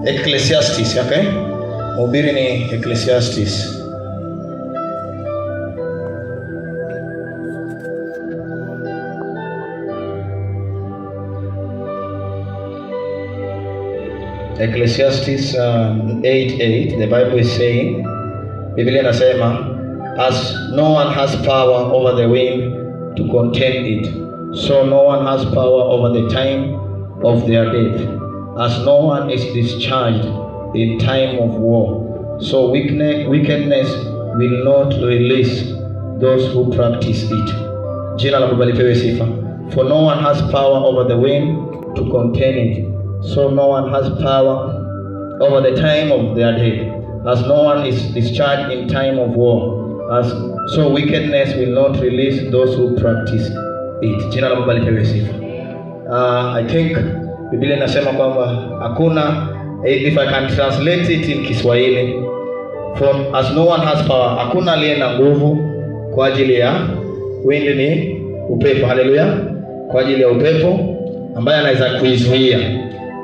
Ecclesiastes, okay? Mhubiri ni Ecclesiastes. Ecclesiastes 8:8, the Bible is saying, Biblia inasema, as no one has power over the wind to contain it, so no one has power over the time of their death. As no one is discharged in time of war, so wickedness will not release those who practice it. Jina la Baba lipewe sifa. For no one has power over the wind to contain it, so no one has power over the time of their death. As no one is discharged in time of war, so wickedness will not release those who practice it. Jina la Baba lipewe sifa. I think Biblia inasema kwamba hakuna, if I can translate it in Kiswahili, for as no one has power, hakuna aliye na nguvu kwa ajili ya wind, ni upepo. Haleluya. Kwa ajili ya upepo ambaye anaweza kuizuia,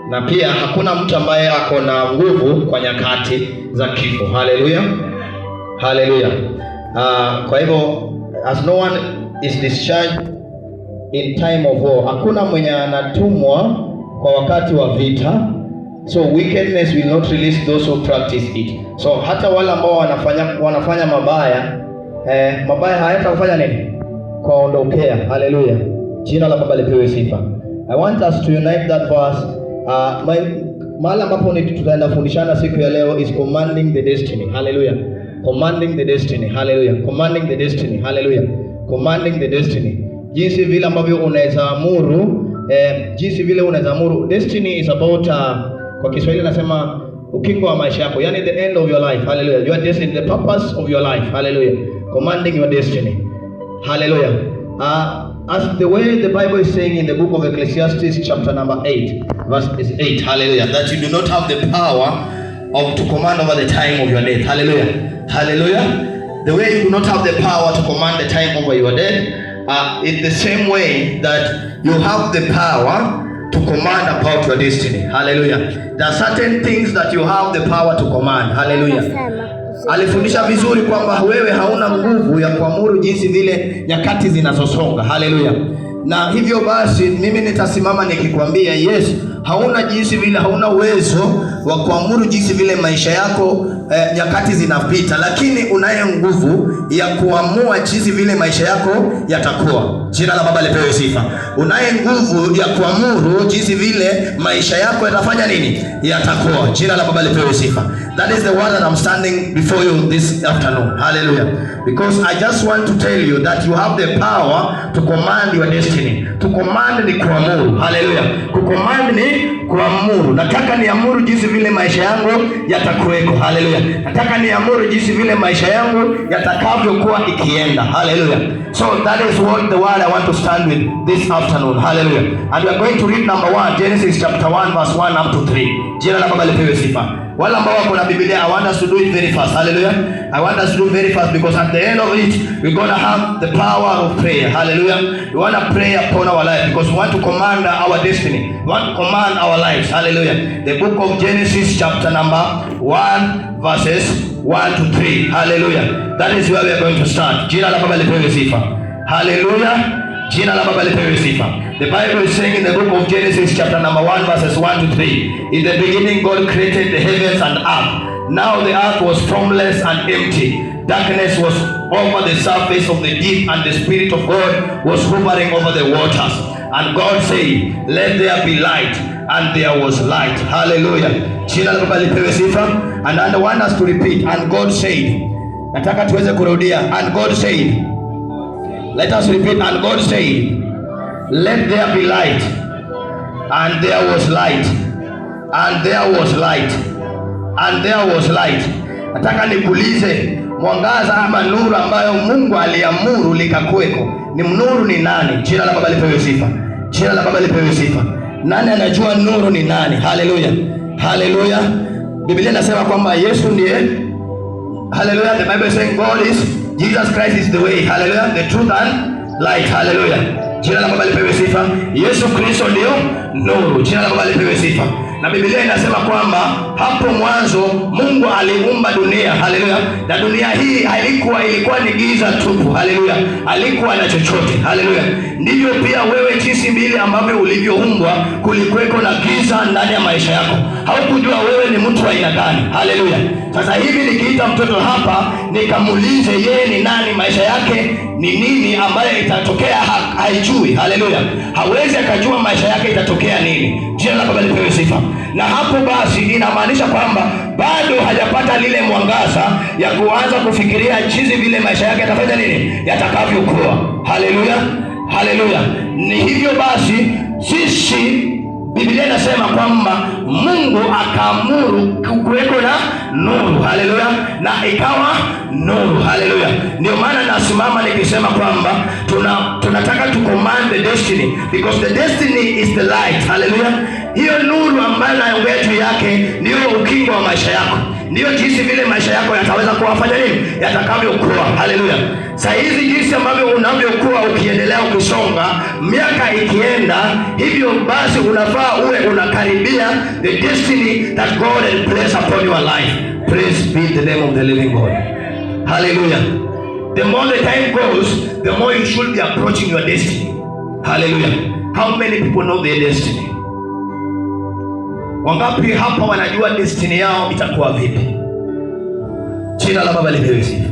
na pia hakuna mtu ambaye ako na nguvu kwa nyakati za kifo. Haleluya, haleluya. Kwa hivyo as no one is discharged in time of war, hakuna mwenye anatumwa kwa wakati wa vita, so wickedness will not release those who practice it. So hata wale ambao wanafanya mabaya, mabaya hayatafanya nini? Kuondokea. Haleluya, jina la Baba lipewe sifa. I want us to unite that verse. Mahali ambapo tutaenda fundishana siku ya leo is commanding the destiny. Hallelujah. Commanding the destiny. Hallelujah. Commanding the destiny. Hallelujah. Commanding the destiny. Jinsi vile ambavyo unaweza amuru, jinsi vile unaweza amuru. Destiny is about, kwa Kiswahili nasema ukingo wa maisha yako, yani the end of your life. Hallelujah. Your destiny, the purpose of your life. Hallelujah. Commanding your destiny. Hallelujah. As the way the Bible is saying in the book of Ecclesiastes chapter number 8, verse 8, hallelujah, that you do not have the power to command over the time of your death. Hallelujah, hallelujah. The way you do not have the power to command the time over your death, in the same way that you have the power to command about your destiny. Hallelujah. There are certain things that you have the power to command. Hallelujah. Alifundisha vizuri kwamba wewe hauna nguvu ya kuamuru jinsi vile nyakati zinazosonga. Haleluya. Na hivyo basi mimi nitasimama nikikwambia, yes, hauna jinsi vile, hauna uwezo wa kuamuru jinsi vile maisha yako nyakati zinapita, lakini unaye nguvu ya kuamua jinsi vile maisha yako yatakuwa. Jina la Baba lipewe sifa. Unaye nguvu ya kuamuru jinsi vile maisha yako yatafanya nini? Yatakuwa. Jina la Baba lipewe sifa. That is the word that I'm standing before you this afternoon. Hallelujah. Because I just want to tell you that you have the power to command your destiny. To command ni kuamuru. Hallelujah. Kucommand ni kuamuru. Nataka niamuru jinsi vile maisha yangu yatakuweko. Hallelujah. Nataka niamuru jinsi vile maisha yangu yatakavyokuwa ikienda. Hallelujah. So that is what the word I want to stand with this afternoon. Hallelujah. And we are going to read number 1, Genesis chapter 1 verse 1 up to 3. Jina la Baba lipewe sifa. Wala ambao wako na Biblia, I want us to do it very fast. Hallelujah. I want us to do it very fast because at the end of it, we're going to have the power of prayer. Hallelujah. We want to pray upon our life because we want to command our destiny. We want to command our lives. Hallelujah. The book of Genesis chapter number 1 verses 1 to 3. Hallelujah. That is where we are going to start. Jina la Baba lipewe sifa. Hallelujah. Jina la Baba lipewe sifa. The Bible is saying in the book of Genesis chapter number 1 verses 1 to 3. In the beginning God created the heavens and earth. Now the earth was formless and empty. Darkness was over the surface of the deep, and the Spirit of God was hovering over the waters. And God said, let there be light, and there was light. Hallelujah. Jina la Baba lipewe sifa. And I want us to repeat, and God said. Nataka tuweze kurudia, and God said. Let us repeat, and God said, let there be light, and there was light, and there was light, and there was light. Nataka nikuulize, mwangaza ama nuru ambayo Mungu aliamuru likakuweko, ni nuru ni nani? Jina la Baba lipewe sifa. Jina la Baba lipewe sifa. Nani anajua nuru ni nani? Hallelujah. Hallelujah. Biblia inasema kwamba Yesu ndiye. Hallelujah. The Bible is saying God is, Jesus Christ is the way. Hallelujah. The truth and light. Hallelujah. Jina la Baba lipewe sifa. Yesu Kristo ndio nuru. Jina la Baba lipewe sifa. Na Biblia inasema kwamba hapo mwanzo Mungu aliumba dunia. Haleluya. Na dunia hii ilikuwa ni giza tupu. Haleluya. Alikuwa na chochote. Haleluya. Ndivyo pia wewe jinsi vile ambavyo ulivyoumbwa, kulikuweko na giza ndani ya maisha yako. Haukujua wewe ni mtu wa aina gani. Haleluya. Sasa hivi nikiita mtoto hapa nikamuulize yeye ni nani, maisha yake ni nini ambayo itatokea, haijui. Haleluya. Hawezi akajua maisha yake itatokea nini. Jina la Baba lipewe sifa. Na hapo basi inamaanisha kwamba bado hajapata lile mwangaza ya kuanza kufikiria jinsi vile maisha yake yatafanya nini, yatakavyokuwa. Haleluya. Haleluya. Ni hivyo basi sisi, Biblia inasema kwamba Mungu akaamuru kuweko na nuru. Haleluya. Na ikawa nuru. Haleluya. Ndio maana nasimama nikisema kwamba tunataka to command the destiny, because the destiny is the light. Haleluya. Hiyo nuru ambayo naongea juu yake ndio ukingo wa maisha yako. Ndio jinsi vile maisha yako yataweza kuwafanya nini, yatakavyokuwa. Haleluya. Saa hizi jinsi ambavyo unavyokuwa ukiendelea ukisonga, miaka ikienda, hivyo basi unafaa uwe unakaribia the destiny that God has placed upon your life. Praise be the name of the living God. Hallelujah. The more the time goes, the more you should be approaching your destiny. Hallelujah. How many people know their destiny? Wangapi hapa wanajua destiny yao itakuwa vipi? Jina la Baba lipewe sifa.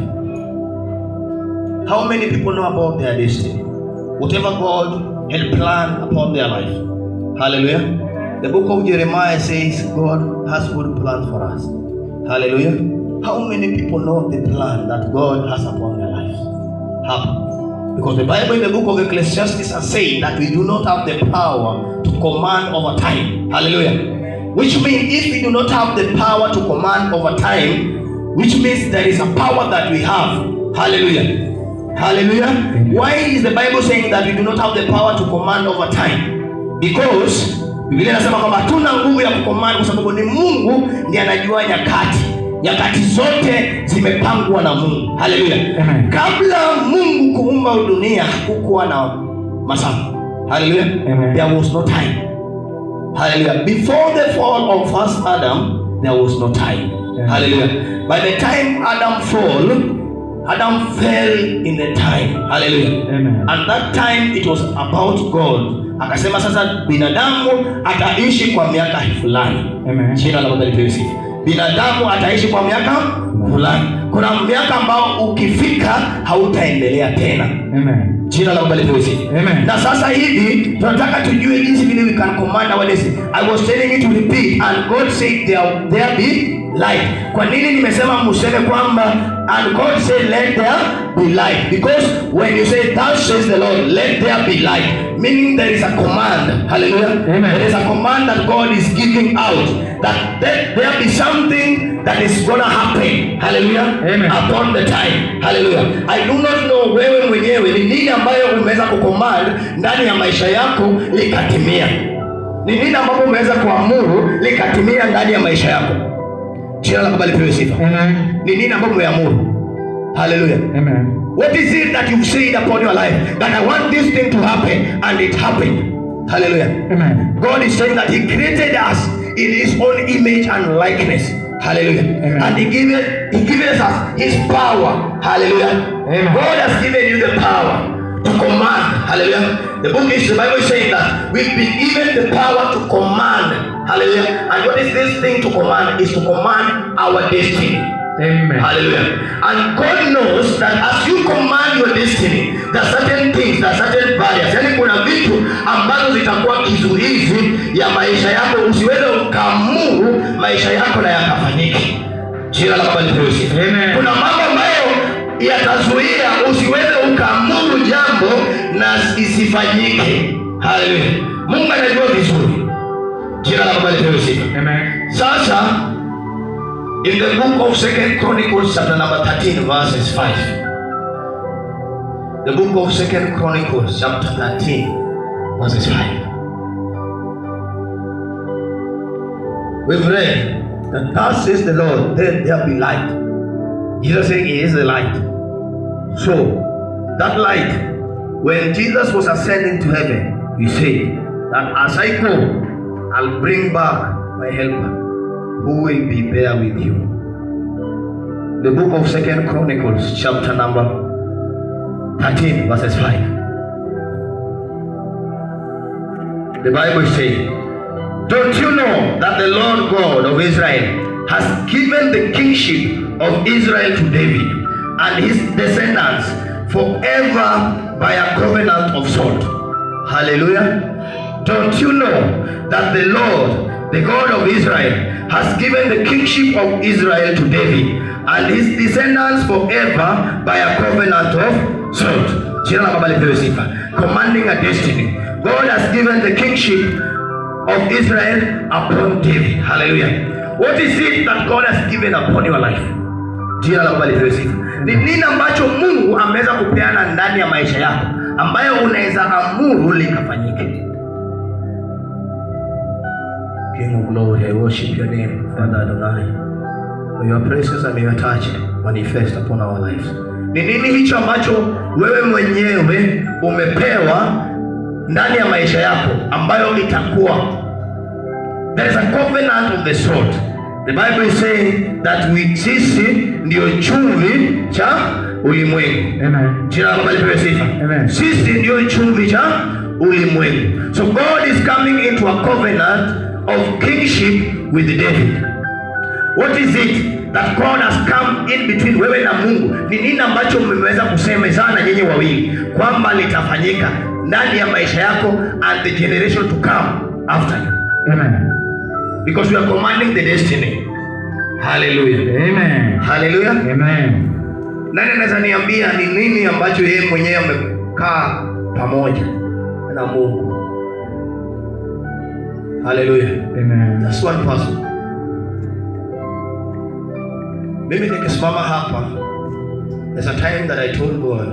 How many people know about their destiny? Whatever God had planned upon their life. Hallelujah. The book of Jeremiah says God has good plans for us. Hallelujah. How many people know the plan that God has upon their lives? Because the Bible in the book of Ecclesiastes has said that we do not have the power to command over time. Hallelujah. Which means if we do not have the power to command over time, which means there is a power that we have. Hallelujah. Hallelujah. Why is the Bible saying that we do not have the power to command over time? Because Biblia inasema kwamba hatuna nguvu ya kucommand, kwa sababu ni Mungu ndiye anajua nyakati. Nyakati zote zimepangwa na Mungu. Haleluya. Kabla Mungu kuumba dunia hakukuwa na masaa. Haleluya. There was no time. Hallelujah. Before the fall of first Adam, there was no time. Hallelujah. By the time Adam fell in the time. Hallelujah. And that time it was about God. Akasema sasa binadamu ataishi kwa miaka fulani. Jina la Baba lipewe sifa. Binadamu ataishi kwa miaka fulani. Kuna miaka ambao ukifika hautaendelea tena. Jina la Baba lipewe sifa. Na sasa hivi tunataka tujue jinsi vile we can command our destiny. I was telling you to repeat, and God said there be light. Kwa nini nimesema museme kwamba and God said let there be light? Because when you say thus says the Lord, let there be light, meaning there is a command. Hallelujah. There is a command that God is giving out, that there be something that is gonna happen. Hallelujah. Upon the time. Hallelujah. I do not know wewe mwenyewe ni nini ambayo umeweza kucommand ndani ya maisha yako likatimia. Ni nini ambapo umeweza kuamuru likatimia ndani ya maisha yako? Jina la Baba lipewe sifa. Ni nini ambapo umeamuru? Hallelujah. What is it that you've said upon your life that I want this thing to happen, and it happened? Hallelujah. God is saying that He created us in His own image and likeness. Hallelujah. And He gives us His power. Hallelujah. God has given you the power to command. Hallelujah. The Bible is saying that we've been given the power to command. Hallelujah. And what is this thing to command? Is to command our destiny. Amen. Hallelujah. And God knows that as you command your destiny, there are certain things, there are certain barriers. Yani kuna vitu ambazo zitakuwa kizuizi ya maisha yako, usiweze ukamuru maisha yako na yakafanyike. Jina la Baba lipewe sifa. Kuna mambo ambayo yatazuia usiweze ukamuru jambo na isifanyike. Hallelujah. Mungu anajua vizuri. Jina la Baba lipewe sifa. Sasa in the book of 2 Chronicles chapter number 13 verses 5. The book of 2 Chronicles chapter 13 verses 5. We've read that thus says the Lord, let there be light. Jesus saying He is the light. So that light, when Jesus was ascending to heaven, He said that as I go, I'll bring back my helper, who will be there with you. The book of 2 Chronicles, chapter number 13, verses 5. The Bible says, don't you know that the Lord God of Israel has given the kingship of Israel to David and his descendants forever by a covenant of salt? Hallelujah. Don't you know that the Lord, the God of Israel, has given the kingship of Israel to David and his descendants forever by a covenant of salt? Commanding a destiny. God has given the kingship of Israel upon David. Hallelujah. What is it that God has given upon your life? Jina la Baba lipewe sifa. Ni nini ambacho Mungu ameweza kupeana ndani ya maisha yako ambayo unaweza amuru likafanyike? King of glory, I worship your name, Father Adonai. May your presence and your touch manifest upon our lives. Ni nini hicho ambacho wewe mwenyewe umepewa ndani ya maisha yako ambayo itakuwa? There is a covenant of the salt. The Bible is saying that sisi ndio chumvi cha ulimwengu. Amen. Jina la Baba lipewe sifa. Amen. Sisi ndio chumvi cha ulimwengu. So God is coming into a covenant of kingship with David. What is it that God has come in between wewe na Mungu? Ni nini ambacho mmeweza kusemezana nyinyi wawili kwamba litafanyika ndani ya maisha yako and the generation to come after you? Amen. Because we are commanding the destiny. Hallelujah. Amen. Hallelujah. Amen. Nani anaweza niambia ni nini ambacho yeye mwenyewe amekaa pamoja na Mungu? Hallelujah. Amen. That's one person. Mimi nikisimama hapa, there's a time that I told God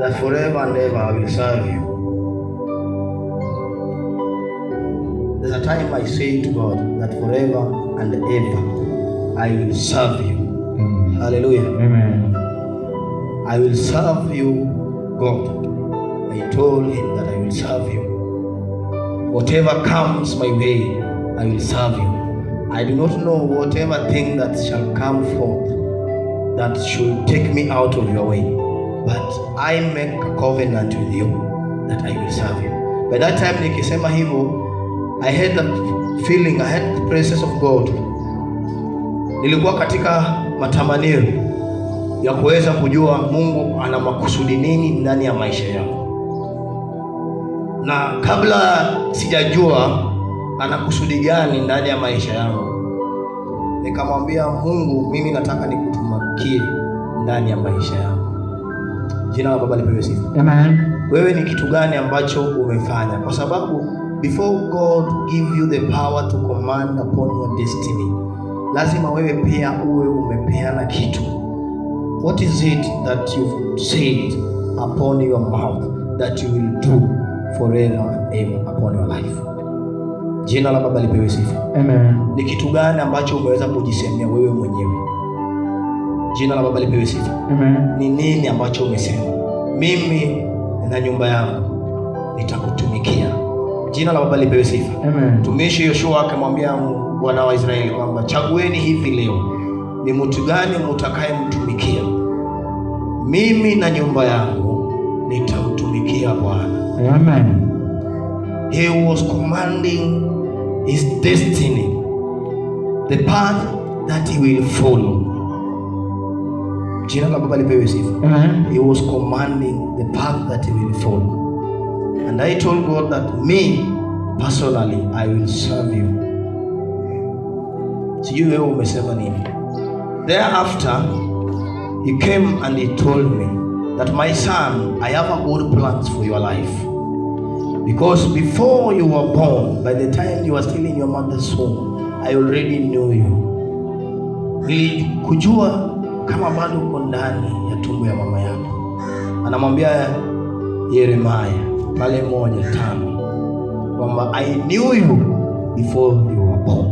that forever and ever I will serve you. There's a time I say to God that forever and ever I will serve you. Amen. Hallelujah. Amen. I will serve you, God. I told him that I will serve you. Whatever comes my way, I will serve you. I do not know whatever thing that shall come forth that should take me out of your way, but I make a covenant with you that I will serve you. By that time nikisema hivyo, I had that feeling, I had the presence of God. Nilikuwa katika matamanio ya kuweza kujua Mungu ana makusudi nini ndani ya maisha yangu. Na kabla sijajua ana kusudi gani ndani ya maisha yangu, nikamwambia Mungu, mimi nataka nikutumikie ndani ya maisha yangu. Jina la Baba lipewe sifa. Amen. Wewe ni kitu gani ambacho umefanya? Kwa sababu before God give you the power to command upon your destiny, lazima wewe pia uwe umepeana kitu. What is it that you've said upon your mouth that you will do forever and ever upon your life? Jina la Baba lipewe sifa. Amen. Ni kitu gani ambacho umeweza kujisemea wewe mwenyewe? Jina la Baba lipewe sifa. Amen. Ni nini ambacho umesema? Mimi na nyumba yangu nitakutumikia. Jina la Baba lipewe sifa. Amen. Tumishi Yoshua akamwambia wana wa Israeli kwamba chagueni hivi leo ni mtu gani mtakayemtumikia. Mimi na nyumba yangu nitamtumikia Bwana. Amen. He was commanding his destiny, the path that he will follow. Jina la Baba lipewe sifa. Amen. He was commanding the path that he will follow. And I told God that me personally I will serve you. Sijui wewe umesema nini? Thereafter he came and he told me that my son, I have a good plans for your life. Because before you were born, by the time you were still in your mother's womb, I already knew you. Nilikujua kama bado uko ndani ya tumbo ya mama yako. Anamwambia Yeremia pale 1:5 kwamba I knew you before you were born.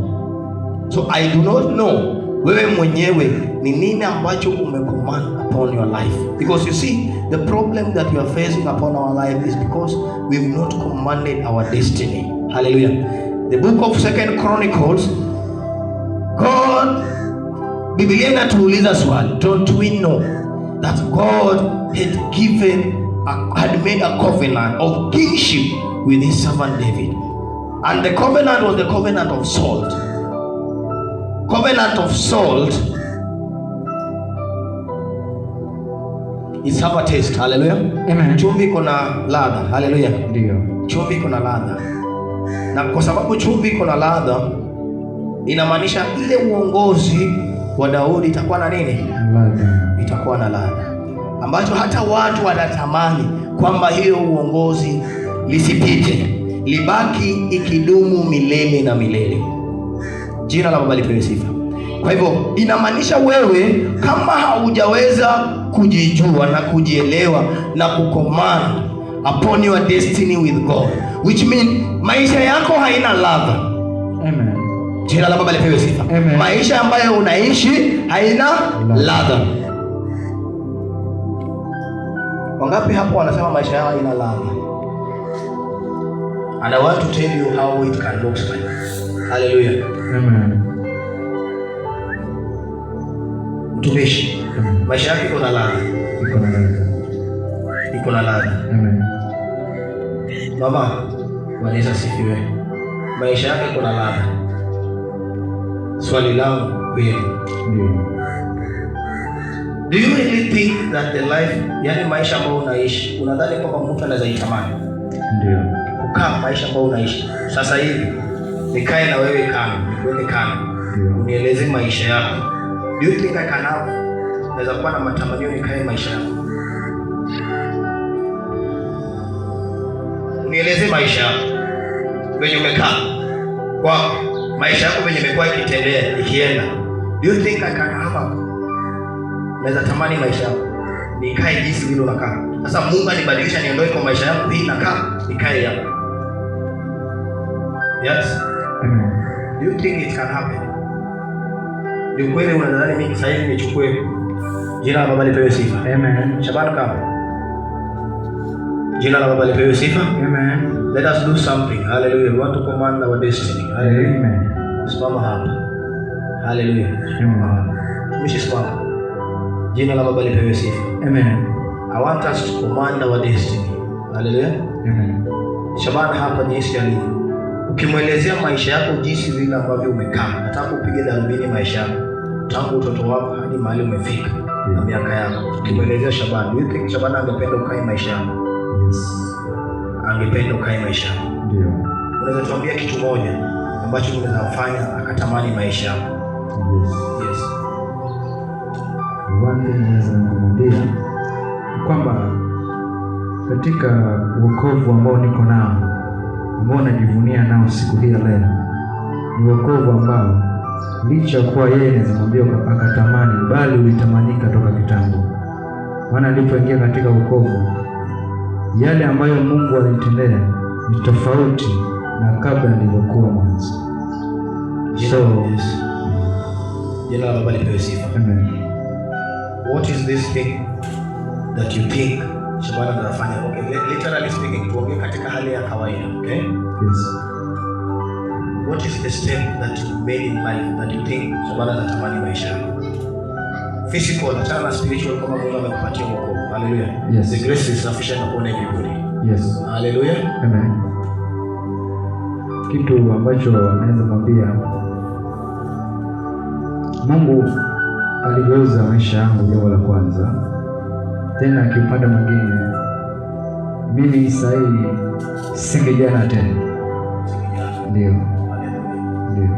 So I do not know wewe mwenyewe ni nini ambacho umecommand upon your life. Because you see, the problem that we are facing upon our life is because we've not commanded our destiny. Hallelujah. The book of 2 Chronicles, God, Biblia inatuuliza swali, don't we know that God had made a covenant of kingship with his servant David? And the covenant was the covenant of salt. Covenant of salt is have a taste. Hallelujah. Amen. Chumvi iko na ladha. Hallelujah. Ndio. Chumvi iko na ladha. Na kwa sababu chumvi iko na ladha, inamaanisha ile uongozi wa Daudi itakuwa na nini? Ladha. Itakuwa na ladha, ambacho hata watu wanatamani kwamba hiyo uongozi lisipite, libaki ikidumu milele na milele. Jina la Baba lipewe sifa. Kwa hivyo inamaanisha wewe kama haujaweza kujijua na kujielewa na kucommand upon your destiny with God, which mean maisha yako haina ladha. Amen. Jina la Baba lipewe sifa. Amen. Maisha ambayo unaishi haina ladha. Wangapi hapo wanasema maisha yao haina ladha? And I want to tell you how it can look like. Hallelujah. Amen. Mtumishi, maisha yako iko na ladha. Iko na ladha. Iko na ladha. Amen. Mama, Bwana Yesu asifiwe. Maisha yako iko na ladha. Swali langu kweli. Ndio. Do you really think that the life, yani maisha ambayo unaishi, unadhani kwamba mtu anaweza itamani? Ndio. Kukaa maisha ambayo unaishi. Sasa hivi nikae na wewe kando, nikuweke kando. Unieleze maisha yako. Do you think I can have? Naweza kuwa na matamanio nikae maisha yako. Unieleze maisha yako. Venye umekaa. Kwa maisha yako venye imekuwa ikitendea, ikienda. Do you think I can have? Naweza tamani maisha yako nikae jinsi vile unakaa. Sasa Mungu anibadilisha niondoe kwa maisha yako hii nakaa nikae hapo. Yes. Amen. Do you think it can happen? Ni kweli unadhani mimi sasa hivi nichukue jina la Baba lipewe sifa? Amen. Shabana kama jina la Baba lipewe sifa? Amen. Let us do something. Hallelujah. We want to command our destiny. Hallelujah. Amen. Simama hapa. Hallelujah. Amen. Tumishisimama. Jina la Baba lipewe sifa. Amen. I want us to command our destiny. Hallelujah. Amen. Shabana hapa jinsi alivyo. Ukimwelezea maisha yako jinsi vile ambavyo umekaa, nataka upige darubini maisha yako tangu utoto wako hadi mahali umefika na miaka yako. Ukimwelezea Shabana, do you think Shabana angependa ukae maisha yako? Yes. Angependa ukae maisha yako. Ndio. Unaweza tuambia kitu moja ambacho unaweza kufanya akatamani maisha yako? Yes. Yes. Naweza kumwambia kwamba katika wokovu ambao niko nao, ambao najivunia nao siku hii leo, ni wokovu ambao licha kuwa yeye anazimwambia akatamani, bali ulitamanika toka kitambo. Maana alipoingia katika wokovu, yale ambayo Mungu alinitendea ni tofauti na kabla nilivyokuwa mwanzo. Jina la Baba lipewe sifa. Amen. What is this thing that you think Shabana anafanya? Okay, literally speaking, tuongee katika hali ya kawaida, okay? Yes. What is the step that you made in life that you think Shabana anatamani maisha yako? Physical, achana na spiritual, kama Mungu amekupatia wokovu. Hallelujah. Yes. The grace is sufficient upon everybody. Yes. Hallelujah. Amen. Kitu ambacho naweza mwambia, Mungu aligeuza maisha yangu jambo la kwanza. Tena akipanda mwingine, mimi sasa hivi singejana tena. Ndio. Ndio.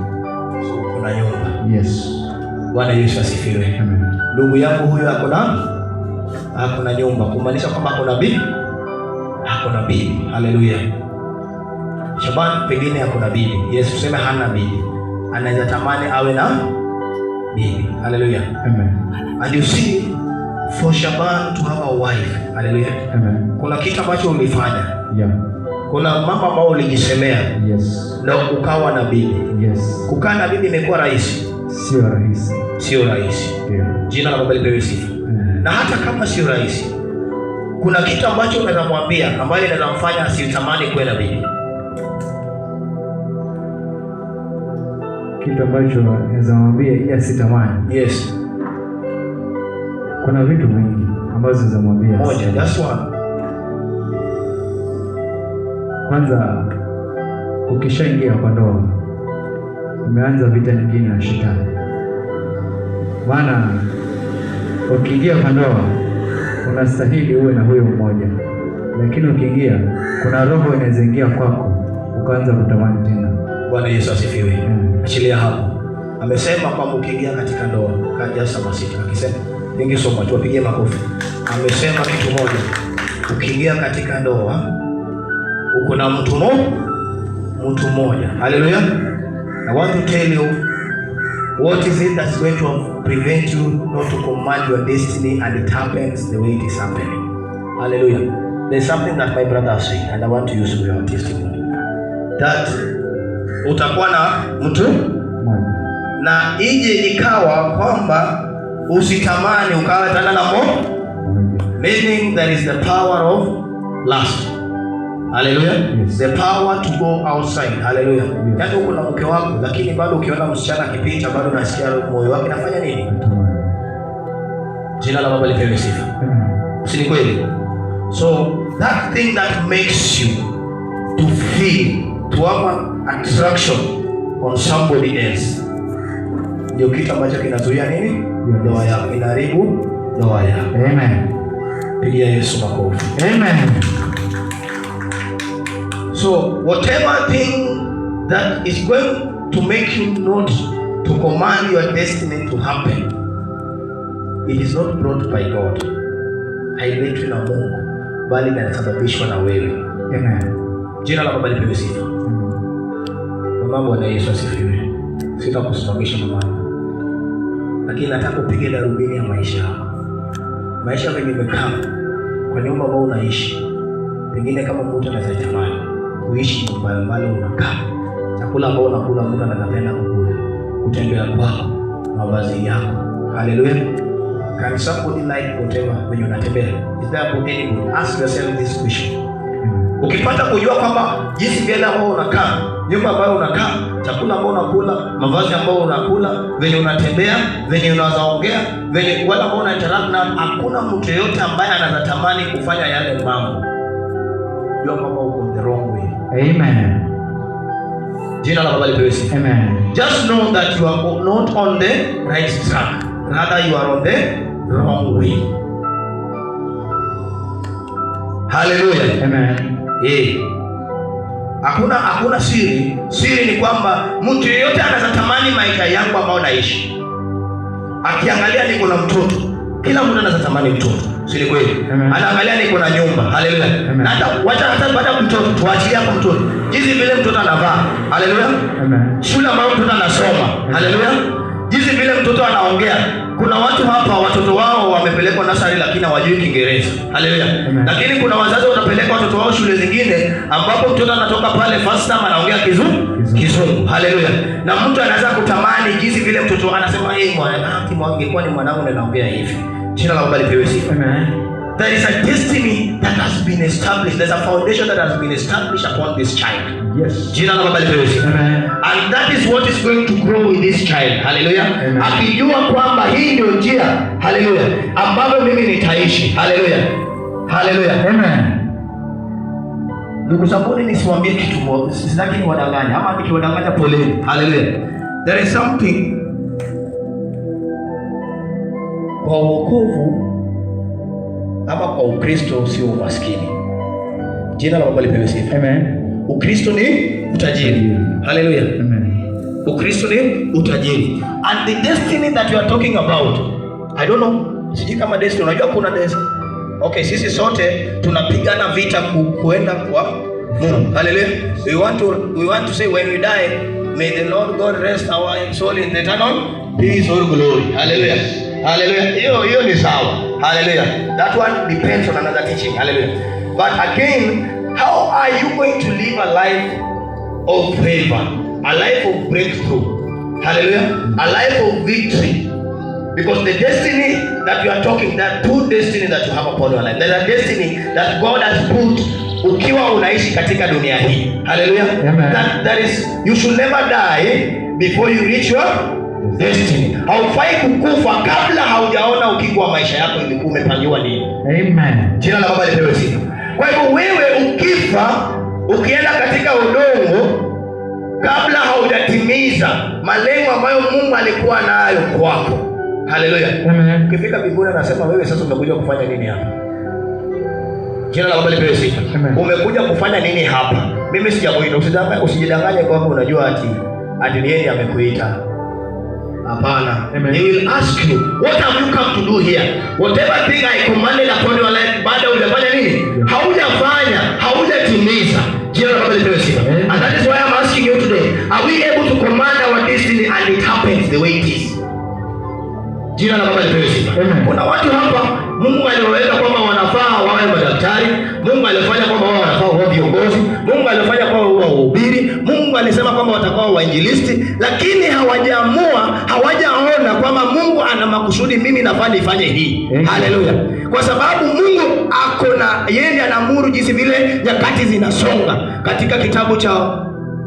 Kuna nyumba. Yes. Bwana Yesu asifiwe. Amen. Ndugu yangu huyu hakuna nyumba, kumaanisha kwamba hakuna bibi. Haleluya. Shaban pengine hakuna bibi. Yesu tuseme hana bibi. Anaweza tamani awe na bibi. Hallelujah. Amen. And you see, for Shaban to have a wife. Hallelujah. Amen. Kuna kitu ambacho ulifanya. Yeah. Kuna mambo ambayo ulijisemea. Yes. Na ukawa na bibi. Yes. Kukaa na bibi imekuwa rahisi? Sio rahisi. Sio rahisi. Yeah. Jina la Baba lipewe sifa. Na hata kama sio rahisi, kuna kitu ambacho unaweza mwambia ambaye inaweza mfanya asitamani kuwa na bibi. kitu ambacho naweza mwambia ili asitamani. Yes. Kuna vitu vingi ambazo naweza mwambia. Moja, just one. Kwanza, ukishaingia kwa ndoa, umeanza vita nyingine na shetani. Maana ukiingia kwa ndoa unastahili uwe na huyo mmoja, lakini ukiingia kuna roho inaweza ingia kwako ukaanza kutamani tena. Bwana Yesu asifiwe. Achilia hapo. Amesema kwamba ukiingia katika ndoa, kaja sama sita akisema, ningi soma tuwapigie makofi. Amesema kitu moja. Ukiingia katika ndoa, uko na mtu mmoja. Hallelujah. I want to tell you what is it that's going to prevent you not to command your destiny and it happens the way it is happening. Hallelujah. There's something that my brother is saying and I want to use for your testimony. That utakuwa na mtu na ije ikawa kwamba usitamani ukawa tena na meaning there is the power of lust. Hallelujah. Yes. The power to go outside. Hallelujah. Yes. Yaani uko na mke wako lakini bado ukiona msichana akipita bado unasikia moyo wake anafanya nini? Jina la Baba lipewe sifa. Si ni kweli? So that thing that makes you to feel, to have an attraction on somebody else, ndio kitu ambacho kinazuia nini? Ndoa yako, inaharibu ndoa yako. Amen. Pigia Yesu makofi. Amen. So whatever thing that is going to make you not to command your destiny to happen, it is not brought by God. Hailetwi na Mungu, bali inasababishwa na wewe. Amen. Jina la Baba lipewe sifa. Mama, Bwana Yesu asifiwe. Sitakusimamisha mama, lakini nataka upige darubini ya maisha yako. Maisha venye umekaa kwa nyumba ambayo unaishi, pengine kama mtu anatamani kuishi nyumba ambayo unakaa, chakula ambao unakula mtu anapenda kukula, kutembea kwako, mavazi yako. Hallelujah. Can somebody like whatever when unatembea? Is there anybody? Ask yourself this question. Ukipata kujua kwamba jinsi vile ambao unakaa, nyumba ambayo unakaa, chakula ambao unakula, mavazi ambao unakula, venye unatembea, venye unazaongea, venye wala ambao una interact na, hakuna mtu yeyote ambaye anatamani kufanya yale mambo, jua kwamba uko the wrong way. Amen. Jina la Baba lipewe sifa. Amen. Just know that you are not on the right track, rather you are on the wrong way. Hallelujah. Amen. Hakuna siri. Siri ni kwamba mtu yeyote anatamani maisha yangu ambayo naishi. Akiangalia niko na mtoto, kila mtu anatamani mtoto. Si ni kweli? Anaangalia niko na nyumba. Haleluya. Na hata hata baada mtoto, tuachilie hapo mtoto. Jinsi vile mtoto anavaa. Haleluya. Amen. Shule ambayo mtoto anasoma. Haleluya. Jinsi vile mtoto anaongea. Kuna watu hapa watoto wao wamepelekwa nasari lakini hawajui Kiingereza. Haleluya. Lakini kuna wazazi wanapeleka watoto wao shule zingine ambapo mtoto anatoka pale first time anaongea Kizungu. Haleluya. Na mtu anaweza kutamani jinsi vile mtoto anasema yeye mwanangu angekuwa ni mwanangu na anaongea hivi. Jina la Baba lipewe sifa. There is a destiny that has been established. There's a foundation that has been established upon this child. Yes. Jina la Baba lipewe sifa. And that is what is going to grow with this child. Hallelujah. Akijua kwamba hii ndio njia, hallelujah, ambapo mimi nitaishi. Hallelujah. Hallelujah. Amen. Ndugu zangu, nisiwaambie kitu moja, sitaki niwadanganye ama nikiwadanganya poleni. Hallelujah. There is something kwa wokovu ama kwa Ukristo sio umaskini. Jina la Baba lipewe sifa. Amen. Ukristo ni utajiri. Hallelujah. Amen. Ukristo ni utajiri. And the destiny that you are talking about, I don't know, sijui kama destiny, unajua kuna destiny. Okay, sisi sote tunapigana vita kuenda kwa Mungu. Hallelujah. We want to say when we die, may the Lord God rest our soul in the eternal peace or glory. Hallelujah. Hallelujah. Hiyo ni sawa. Hallelujah. That one depends on another teaching. Hallelujah. But again, how are you going to live a life of favor, a life of breakthrough? Hallelujah. A life of victory. Because the destiny that you are talking, there are two destinies that you have upon your life. There is a destiny that God has put ukiwa unaishi katika dunia hii. Hallelujah. Amen. That is, you should never die before you reach your destiny. Haufai kukufa kabla haujaona ukingo wa maisha yako ilikuwa umepangiwa nini. Amen. Jina la Baba lipewe sifa. Kwa hivyo wewe ukifa, ukienda katika udongo kabla haujatimiza malengo ambayo Mungu alikuwa nayo kwako. Haleluya. Amen. Ukifika mbinguni anasema wewe sasa umekuja kufanya nini hapa? Jina la Baba lipewe sifa. Umekuja kufanya nini hapa? Mimi sijakuita. Usijidanganye kwamba unajua ati yeye amekuita. Hapana. He will ask you, what have you come to do here? Whatever thing I commanded upon your life, baada hujafanya nini? Haujafanya, haujatimiza. Jina la Baba lipewe sifa. And that is why I'm asking you today, are we able to command our destiny and it happens the way it is? Jina la Baba lipewe sifa. Kuna watu hapa Mungu aliwaweka kwamba wanafaa wawe madaktari, Mungu alifanya kwamba wao wanafaa wawe viongozi, Mungu alifanya kwamba wao wahubiri, Mungu alisema kwamba watakuwa wainjilisti, lakini hawajaona kwamba Mungu ana makusudi mimi nafaa nifanye hii. Haleluya. Kwa sababu Mungu yeye ndiye anaamuru jinsi vile nyakati zinasonga. Katika kitabu cha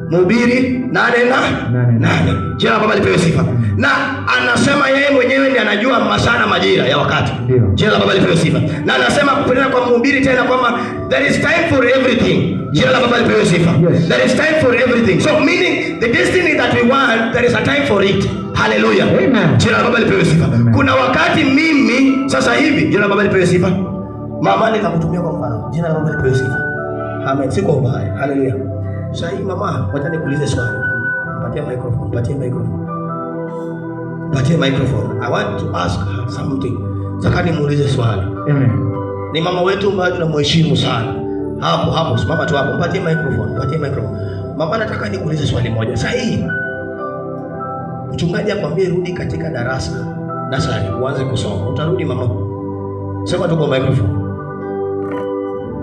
Mhubiri 8:8. Jina la Baba lipewe sifa. Na anasema yeye mwenyewe ndiye anajua masaa na majira ya wakati. Jina la Baba lipewe sifa. Na anasema kupenda kwa Mhubiri tena kwamba there is time for everything. Jina la Baba lipewe sifa. There is time for everything. So meaning the destiny that we want, there is a time for it. Hallelujah. Amen. Jina la Baba lipewe sifa. Kuna wakati mimi sasa hivi, jina la Baba lipewe sifa. Mama nikakutumia kwa mfano. Jina la Baba lipewe sifa. Amen. Siko mbaya. Hallelujah. Sasa hii mama, wacha nikuulize swali. Patia microphone. I want to ask her something. Sasa nimuulize swali. Amen. Ni mama wetu ambaye tunamheshimu sana. Hapo, simama tu hapo. Patia microphone. Mama, nataka nikuulize swali moja. Sasa hii mchungaji akwambie rudi katika darasa nasari uanze kusoma. Utarudi mama? Sema tu kwa microphone.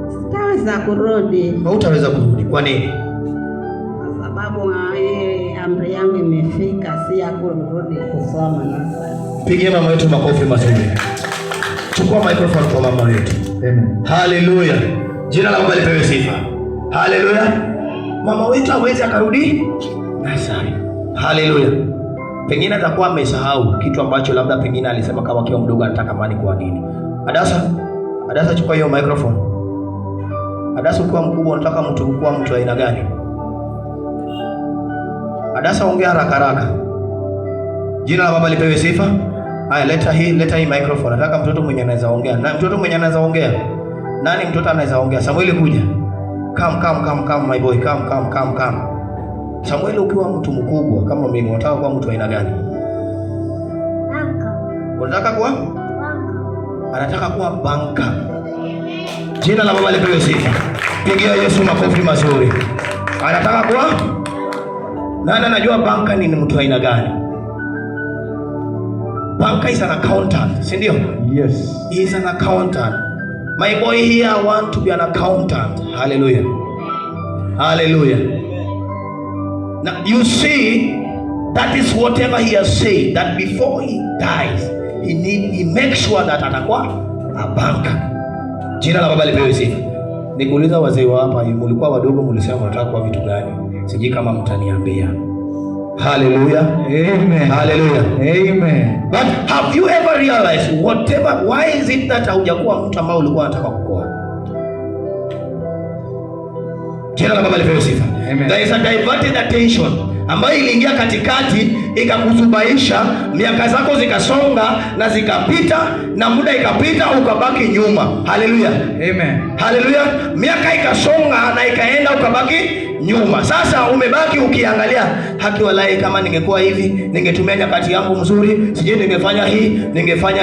Sitaweza kurudi. Hautaweza kurudi. Kwa nini? Sababu amri yangu imefika, si ya kurudi kusoma nasari. Pigie mama wetu makofi mazuri. Chukua microphone kwa mama wetu. Amen. Haleluya. Jina la Baba lipewe sifa. Haleluya. Mama wetu hawezi akarudi nasari. Haleluya. Pengine atakuwa amesahau kitu ambacho labda pengine alisema kama akiwa mdogo anataka mani kwa nini. Adasa chukua hiyo microphone. Adasa ukiwa mkubwa unataka kuwa mtu aina gani? Adasa ongea haraka. Jina la Baba lipewe sifa. Haya, leta hii microphone. Nataka mtoto mwenye anaweza ongea. Na mtoto mwenye anaweza ongea. Nani mtoto anaweza ongea? Samuel kuja. Come my boy, come. Samuel ukiwa mtu mkubwa kama mimi unataka kuwa mtu aina gani? Unataka kuwa? Anataka kuwa banka. Jina la Baba lipewe sifa. Pigia Yesu makofi mazuri. Anataka kuwa? Nani anajua banka ni mtu aina gani? Banka is an accountant, si ndio? Yes. He is an accountant. My boy here want to be an accountant. Hallelujah. Now you see, that is whatever he has said, that before he dies, he makes sure that atakuwa a banker. Jina la Baba lipewe sifa. Nikuuliza wazee wa hapa, mlikuwa wadogo mlisema mnataka kuwa vitu gani? Sijui kama mtaniambia. Hallelujah. Amen. Hallelujah. Amen. But have you ever realized why is it that haujakuwa mtu ambao ulikuwa unataka kuwa? Jina la Baba lipewe sifa. There is a diverted attention ambayo iliingia katikati ikakusubaisha, miaka zako zikasonga na zikapita na muda ikapita ukabaki nyuma. Hallelujah. Amen. Hallelujah. Miaka ikasonga na ikaenda ukabaki nyuma. Sasa umebaki ukiangalia, haki walai, kama ningekuwa hivi, ningetumia nyakati yangu mzuri, sije ningefanya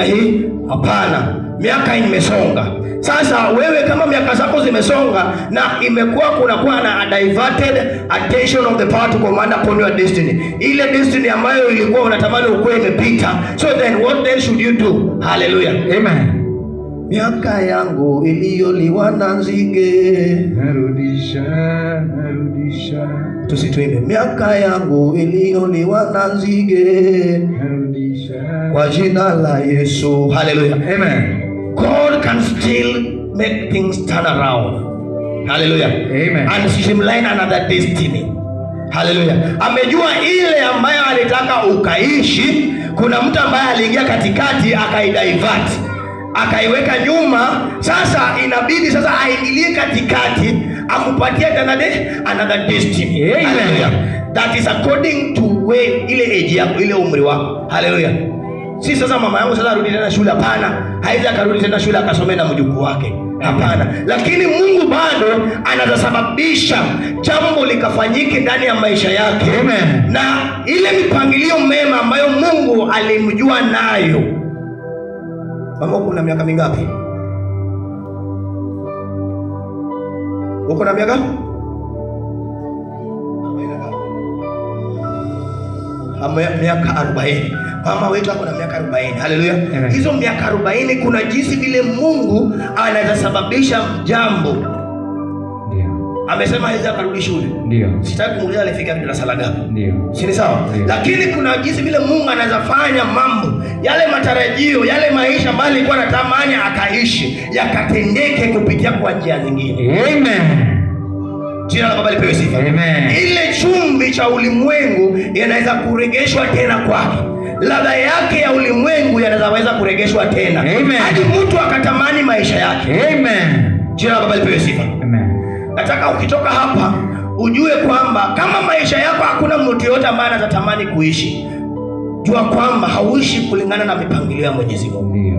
hii. Hapana. Miaka imesonga. Sasa wewe kama miaka zako zimesonga na imekuwa kunakuwa na diverted attention of the power to command upon your destiny. Ile destiny ambayo ilikuwa unatamani ukuwe imepita. So then what then should you do? Hallelujah. Amen. Miaka yangu iliyoliwa na nzige narudisha. Tusituimbe. Miaka yangu iliyoliwa na nzige narudisha. Kwa jina la Yesu. Hallelujah. Amen. God can still make things turn around. Hallelujah. Amen. And streamline another destiny. Haleluya. Amejua ile ambayo alitaka ukaishi. Kuna mtu ambaye aliingia katikati akaidivert, akaiweka nyuma. Sasa inabidi sasa aingilie katikati akupatie another destiny. Haleluya. That is according to way ile age yako, ile umri wako. Haleluya. Si sasa mama yangu sasa arudi tena shule, hapana. Haiza akarudi tena shule akasomea na mjukuu wake, hapana. Lakini Mungu bado anazasababisha jambo likafanyike ndani ya maisha yake. Amen. Na ile mipangilio mema ambayo Mungu alimjua nayo. Mama, uko na miaka mingapi? Uko na miaka? Miaka 40. Mama wetu ako na miaka 40. Haleluya. Hizo miaka 40 kuna jinsi vile Mungu anazasababisha jambo. Ndio. Amesema hizo akarudi shule. Ndio. Sitaki kumuuliza alifika darasa la ngapi. Ndio. Si ni sawa? Lakini kuna jinsi vile Mungu anazafanya mambo. Yale matarajio, yale maisha ambayo alikuwa anatamani akaishi, yakatendeke kupitia kwa njia zingine. Amen. Jina la Baba lipewe sifa. Amen. Ile chumvi cha ulimwengu yanaweza kuregeshwa tena kwake. Ladha yake ya ulimwengu yanaweza kuregeshwa tena. Amen. Hadi mtu akatamani maisha yake. Amen. Jina la Baba lipewe sifa. Amen. Nataka ukitoka hapa ujue kwamba kama maisha yako hakuna mtu yote ambaye anatamani kuishi, jua kwamba hauishi kulingana na mipangilio ya Mwenyezi Mungu. Ndio.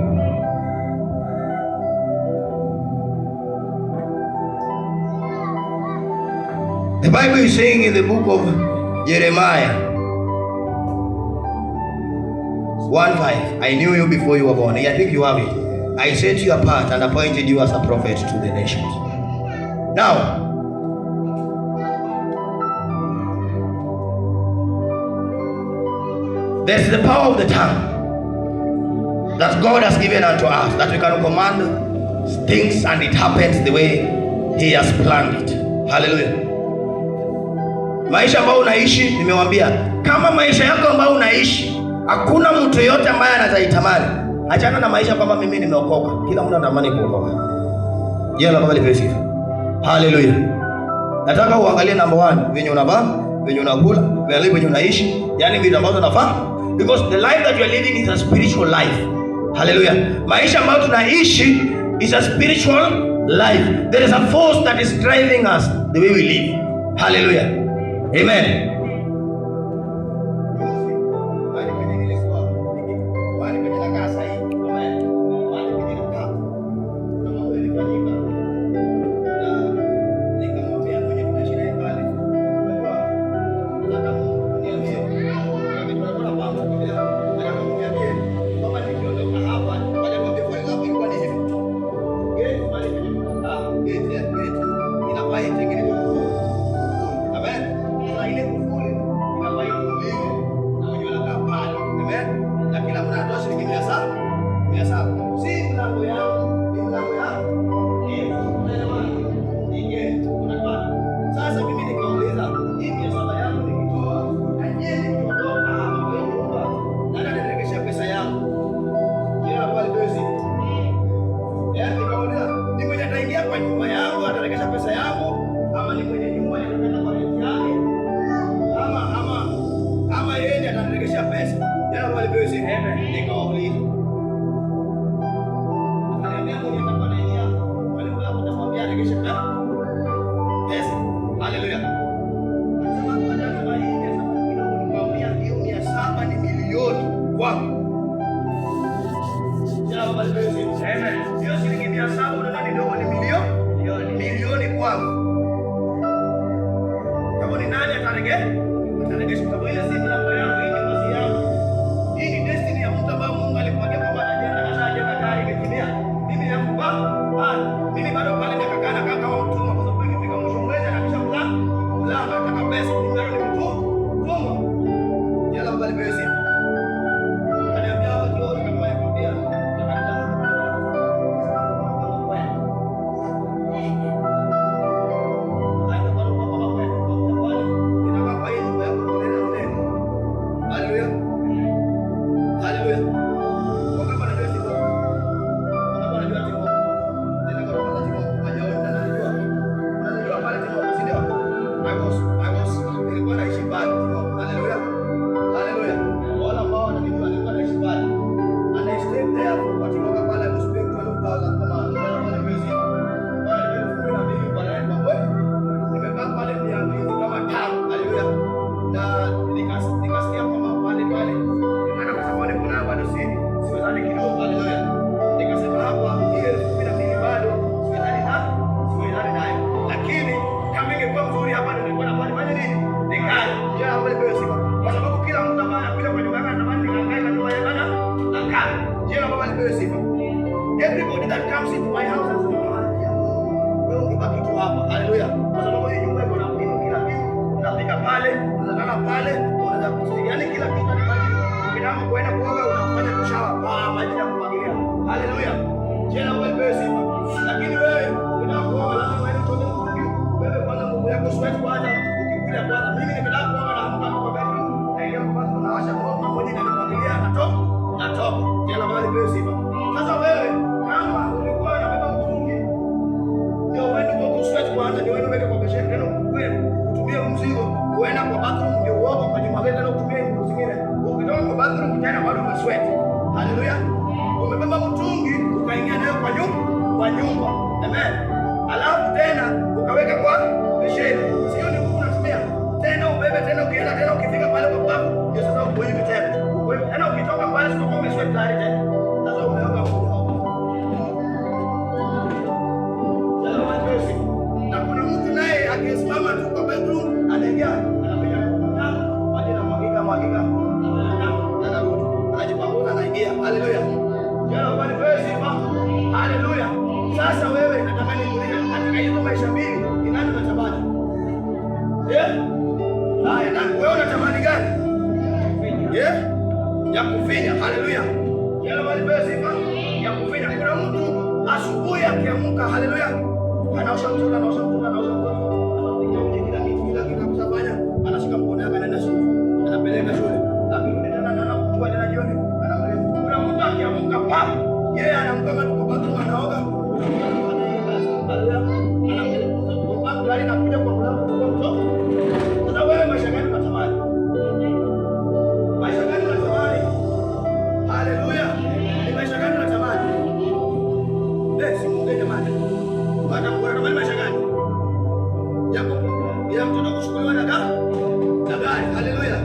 The Bible is saying in the book of Jeremiah 1:5, I knew you before you were born. I think you have it. I set you apart and appointed you as a prophet to the nations. Now, there's the power of the tongue that God has given unto us, that we can command things and it happens the way He has planned it. Hallelujah. Maisha ambayo unaishi, nimewambia, kama maisha yako ambayo unaishi hakuna mtu yote ambaye anazaitamani, achana na maisha kwamba mimi nimeokoka. Kila mtu anatamani kuokoka. Jina la Baba lipewe sifa. Haleluya. Nataka uangalie number 1, venye unavaa, venye unakula, venye unaishi, yani vitu ambavyo unafanya, because the life that you are living is a spiritual life. Haleluya. Maisha ambayo tunaishi is a spiritual life. There is a force that is driving us the way we live. Haleluya. Amen. comes into my house and says, wewe ungebaki tu hapa. Haleluya. Kwa sababu hii nyumba iko na mbinu kila kitu. Unafika pale, unalala pale, unaweza kusaidiana kila kitu ni maji. Ukitaka kwenda kuoga unafanya kushawa, maji ya kumwagilia. Haleluya. Jana wewe sifa. Lakini wewe unataka kuoga lazima uende kwa Mungu. Wewe kwanza Mungu yako sweat kwanza, ukikuja kwanza. Mimi nikitaka kuoga na amka kwa bedroom, na ile kwanza unawasha moto na moja inamwagilia natoka. Jana wewe sifa. Sasa wewe kama ulikuwa unabeba mtungi, ndio uende kwa kusweat kwanza, ndio uende weke kwa besheni tena wewe utumie mzigo, uenda kwa bathroom ndio uoge kwa jumapili tena utumie nguo zingine. Ukitoka kwa bathroom tena bado unasweat. Haleluya. Umebeba mtungi ukaingia nayo kwa nyumba. Amen. Alafu tena ukaweka kwa besheni. Sio ni unatumia. Tena ubebe tena ukienda tena ukifika pale kwa babu, ndio sasa uko hivi tena. Tena ukitoka pale sio kama umesweat tayari tena. Sasa umeoga na kuna mtu naye akisimama tu kwa bedroom anaingia anapiga maji na mwagika anajipanguza anaingia. Haleluya. Jana bali wewe sifa. Haleluya. Sasa wewe nataka nikuulize katika hizo maisha mbili ni nani unatamani? Haya, na wewe unatamani gani? Ya kufinya. Haleluya. Jana bali wewe sifa ya kufinya. Kuna mtu asubuhi akiamka, haleluya, anaosha mtoto, kila kitu kufanya, anashika mkono yake anaenda shule, anapeleka shule, akirudi tena anakuchukua tena jioni, anamleta. Kuna mtu akiamka papa, yeye anamkanga tu kwa bathroom, anaoga, anamleta gari na kuja kwa mlango kwa mtoto. Sasa wewe maisha gani unatamani? Maisha gani unatamani? Haleluya. Ni maisha gani unatamani? Si Mungu jamani. Unatamani maisha gani? Ya mtoto kuchukuliwa na gari. Haleluya.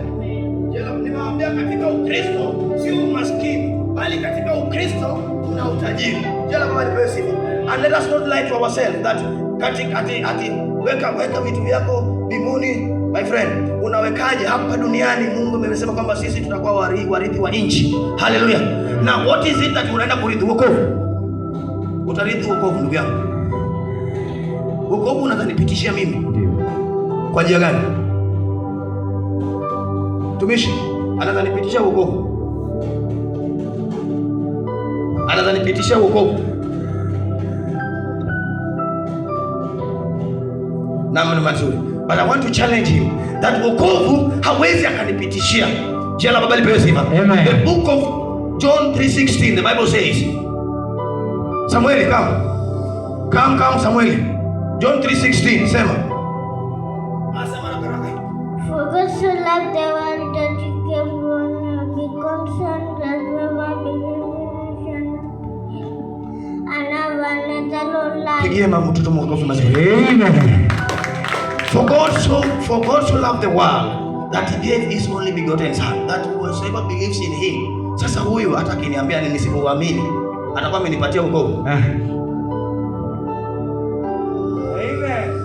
Nimewaambia katika Ukristo sio umaskini, bali katika Ukristo kuna utajiri. Jana baba alipewa sifa. And let us not lie to ourselves that ati weka vitu vyako mbinguni. My friend, unawekaje hapa duniani? Mungu amesema kwamba sisi tutakuwa warithi wa nchi. Haleluya. Na what is it that unaenda kurithi? Wokovu. Utarithi wokovu ndugu yangu. Wokovu unazanipitishia mimi. Ndio. Kwa njia gani? Tumishi anazanipitishia wokovu. Anazanipitishia wokovu. Naam, ni mazuri. But I want to challenge him that wokovu hawezi akanipitishia. Jela baba lipewe sifa. The book of John 3:16, the Bible says, Samuel, come Samuel. John 3:16, sema. For God so loved the world that he gave one begotten Son, that whoever believes and have another life. Pigie mama mtoto mkofi mazuri. Amen. For God so loved the world that he gave his only begotten Son, that whoever believes in him. Sasa huyu hata akiniambia nisipoamini atakuwa amenipatia wokovu.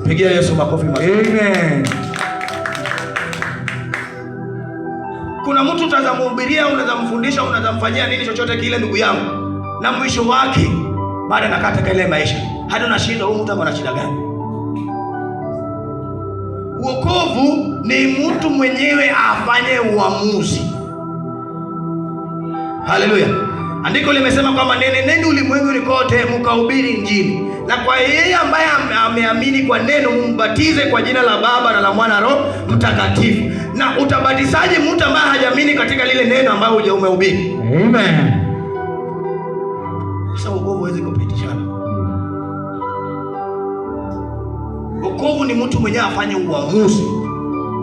Pigia Yesu makofi mazuri. Amen. Kuna mtu utazamhubiria, unazamfundisha, unazamfanyia nini chochote kile ndugu yangu, na mwisho wake baada nakata ile maisha hadi unashinda huyu mtu ana shida gani? Wokovu ni mtu mwenyewe afanye uamuzi. Haleluya. Andiko limesema kwamba nendeni ulimwenguni kote mkahubiri Injili. Na kwa yeye ambaye ameamini kwa neno mbatize kwa jina la Baba na la Mwana Roho Mtakatifu. Na utabatizaje mtu ambaye hajaamini katika lile neno ambalo umehubiri? Amen. Sasa wokovu hawezi kupitishana. Wokovu ni mtu mwenyewe afanye uamuzi.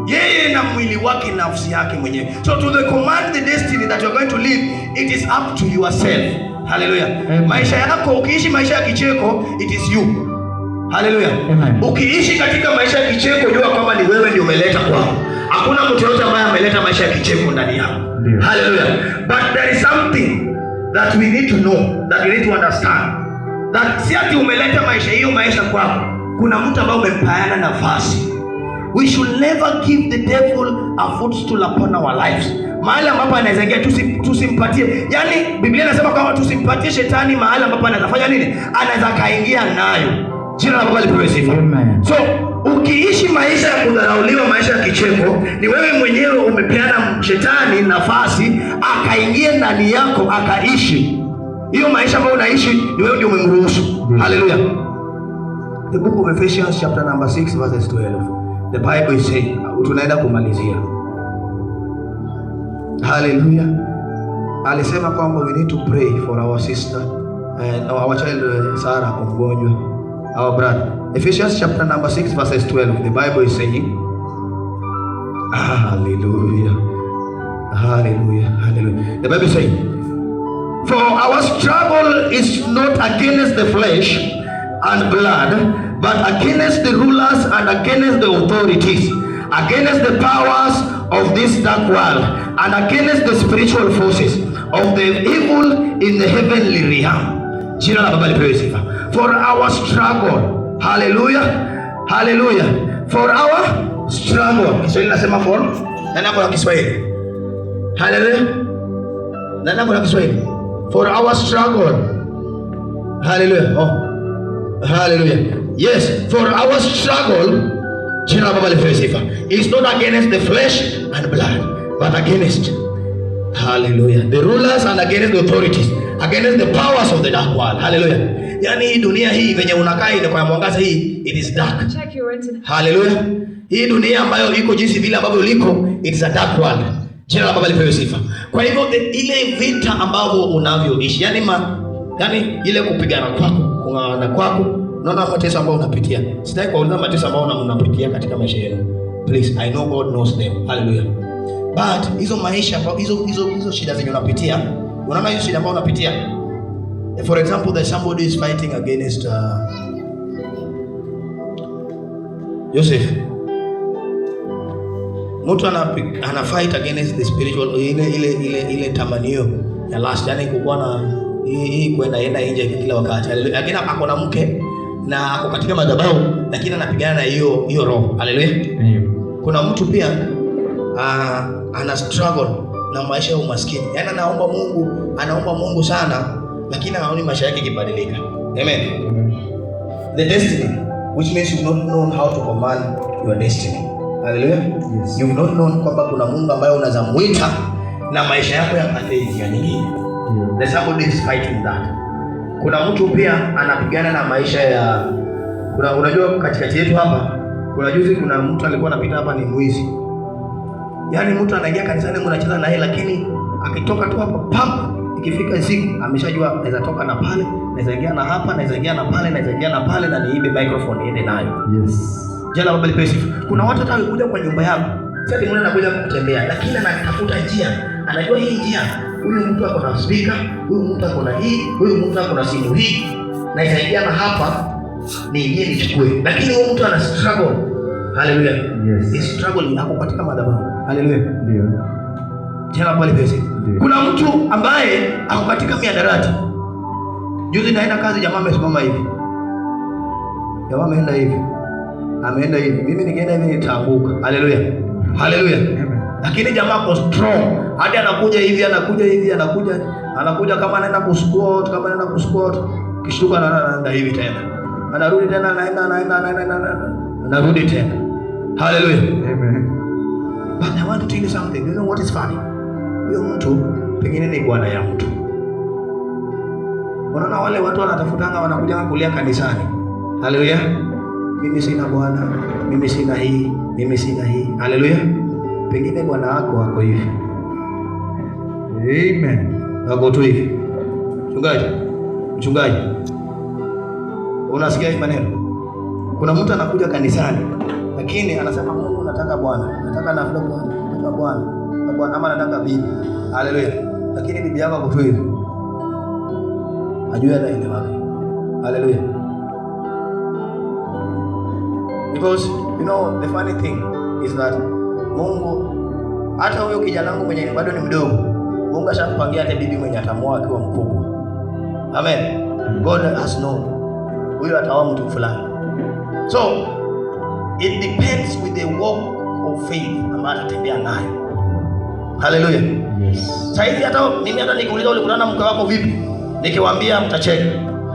Yeye na mwili wake, nafsi yake mwenyewe. So to the command the destiny that you are going to live, it is up to yourself. Hallelujah. Maisha yako ukiishi maisha ya kicheko, it is you. Hallelujah. Ukiishi katika maisha ya kicheko, jua kwamba ni wewe ndio umeleta kwao. Hakuna mtu yote ambaye ameleta maisha ya kicheko ndani yako. Hallelujah. But there is something that we need to know, that we need to understand. That si ati umeleta maisha kwako. Kuna mtu ambaye umempayana nafasi. We should never give the devil a footstool upon our lives. mahali ambapo anaweza ingia, tusimpatie. Yaani Biblia inasema kwamba tusimpatie shetani mahali ambapo anaweza fanya nini? Anaweza kaingia nayo. Jina la Baba lipewe sifa. So ukiishi maisha ya kudharauliwa, maisha ya kicheko, ni wewe mwenyewe umepeana shetani nafasi akaingia ndani yako akaishi. Hiyo maisha ambayo unaishi ni wewe ndio umemruhusu. Hallelujah. The book of Ephesians chapter number 6 verses 12. The Bible is saying, tunaenda kumalizia. Hallelujah. Alisema kwamba we need to pray for our sister and our child Sarah mgonjwa, our brother. Ephesians chapter number 6 verses 12. The Bible is saying, hallelujah. Hallelujah. Hallelujah. The Bible is saying, for our struggle is not against the flesh and blood, but against the rulers and against the authorities, against the powers of this dark world, and against the spiritual forces of the evil in the heavenly realm. Jina la Baba lipewe sifa. For our struggle. Hallelujah. Hallelujah. For our struggle. Kiswahili nasema for. Nani hapo na Kiswahili? Hallelujah. Nani hapo na Kiswahili? For our struggle. Hallelujah. Oh. Hallelujah. Yes, for our struggle, jina la Baba lipewe sifa, is not against the flesh and blood, but against, hallelujah, the rulers and against the authorities, against the powers of the dark world. Hallelujah. Yani hii dunia hii venye unakaa ile kwa mwangaza hii, it is dark. Hallelujah. Hii dunia ambayo iko jinsi vile ambavyo liko, it is a dark world. Jina la Baba lipewe sifa. Kwa hivyo ile vita ambavyo unavyoishi, yani ile kupigana kwako, kung'ang'ana kwako, unaona mateso ambayo unapitia. Sitaki kuuliza mateso ambayo unapitia katika maisha yenu. Please, I know God knows them. Hallelujah. But hizo maisha, hizo shida zenye unapitia, unaona hizo shida ambayo unapitia. For example, there's somebody is fighting against Joseph. Mtu ana fight against the spiritual, ile tamanio ya last, yani kukuwa na hii kwenda nje kila wakati. Lakini ako na mke na ako katika madhabahu, lakini anapigana na hiyo roho. Haleluya. Kuna mtu pia ana struggle na maisha ya umaskini. Yaani anaomba Mungu sana, lakini haoni maisha yake kibadilika. Amen. The destiny, which means you've not known how to command your destiny. Hallelujah. Yes. You've not known kwamba kuna Mungu ambaye unaweza muita na maisha yako yapate njia nyingine. There's somebody is fighting that. Kuna mtu pia anapigana na maisha ya unajua katikati yetu hapa, kuna juzi kuna mtu alikuwa anapita hapa ni mwizi. Yaani mtu anaingia kanisani mnacheza naye, lakini akitoka tu hapa pam, ikifika siku ameshajua anaweza toka na pale, anaweza ingia na hapa, anaweza ingia na pale, anaweza ingia na pale na niibe microphone niende nayo. Yes. Jana Baba lipewe sifa. Kuna watu hata wanakuja kwa nyumba yako. Sasa mimi anakuja kutembea, lakini anatafuta njia. Anajua hii njia. Huyu mtu ako na speaker, huyu mtu ako na hii, huyu mtu ako na simu hii. Na itaingia na hapa niingie nichukue. Lakini huyu mtu ana struggle. Hallelujah. Yes. He struggle hapo katika madhabahu. Hallelujah. Ndio. Jana Baba lipewe sifa. Kuna mtu ambaye ako katika miadarati. Juzi naenda kazi, jamaa amesimama hivi. Jamaa ameenda hivi. Ameenda hivi. Mimi nikienda hivi nitaanguka. Hallelujah. Hallelujah. Lakini jamaa ko strong. Hadi anakuja hivi, anakuja kama anaenda kusquat, kishtuka anaenda hivi tena. Anarudi tena, anaenda. Anarudi tena. Hallelujah. Amen. But I want to tell you something. You know what is funny? Huyo mtu pengine ni bwana ya mtu. Unaona wale watu wanatafutanga wanakuja kulia kanisani. Hallelujah. Mimi sina bwana, mimi sina hii. Hallelujah. Pengine bwana wako wako hivi. Amen. Wako tu hivi. Mchungaji. Unasikia hii maneno? Kuna mtu anakuja kanisani, lakini anasema Mungu nataka bwana, nataka nafika bwana, nataka bwana ama nataka bibi. Hallelujah. Lakini bibi yako wako tu hivi. Hajui hata ile wapi. Hallelujah. Because you know the funny thing is that Mungu, hata huyo kijana wangu mwenye bado ni mdogo, Mungu ashampangia hata bibi mwenye atamuoa akiwa mkubwa. Amen. God has known huyo ataoa mtu fulani. So it depends with the walk of faith ambayo atatembea nayo. Haleluya. Yes. Saizi hata nikuuliza ulikutana na mke wako vipi? Nikiwaambia mtacheka.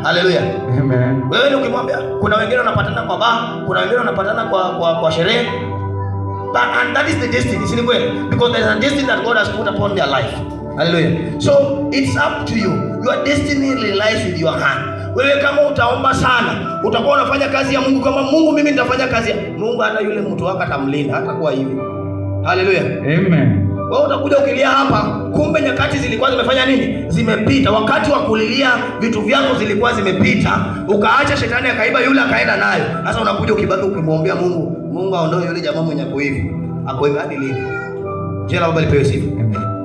Haleluya. Amen. Wewe ni ukimwambia, kuna wengine wanapatana kwa bar, kuna wengine wanapatana kwa sherehe. And that is the destiny, si kweli? Because there is a destiny that God has put upon their life. Hallelujah. So it's up to you. Your destiny lies with your hand. Wewe kama utaomba sana, utakuwa unafanya kazi ya Mungu kama Mungu, mimi nitafanya kazi ya Mungu, hata yule mtu wako atamlinda, hata kwa hivyo. Hallelujah. Amen. Wewe utakuja ukilia hapa, kumbe nyakati zilikuwa zimefanya nini? Zimepita. Wakati wa kulilia vitu vyako zilikuwa zimepita. Ukaacha shetani akaiba yule akaenda nayo. Sasa unakuja ukibaki ukimwombea Mungu, Mungu aondoe yule jamaa mwenye hapo hivi. Akoe hadi lini? Jela baba lipewe sifa.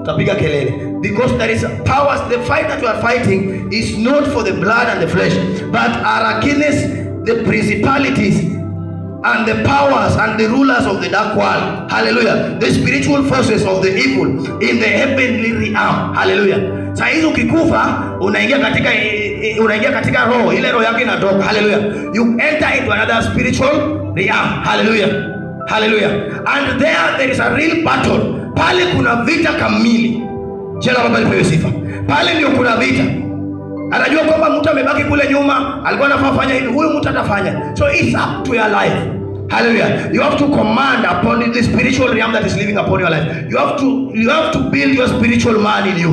Utapiga kelele. Because there is powers. The fight that you are fighting is not for the blood and the flesh, but are against the principalities and the powers and the rulers of the dark world. Hallelujah. The spiritual forces of the evil in the heavenly realm. Hallelujah. Sasa hizo ukikufa unaingia katika roho, ile roho yake inatoka. Hallelujah. You enter into another spiritual realm. Hallelujah. Hallelujah. And there is a real battle. Pale kuna vita kamili. Jela baba lipewe sifa. Pale ndio kuna vita. Anajua kwamba mtu amebaki kule nyuma, alikuwa anafaa fanya hivi, huyu mtu atafanya. So it's up to your life. Hallelujah. You have to command upon the spiritual realm that is living upon your life. You have to build your spiritual man in you.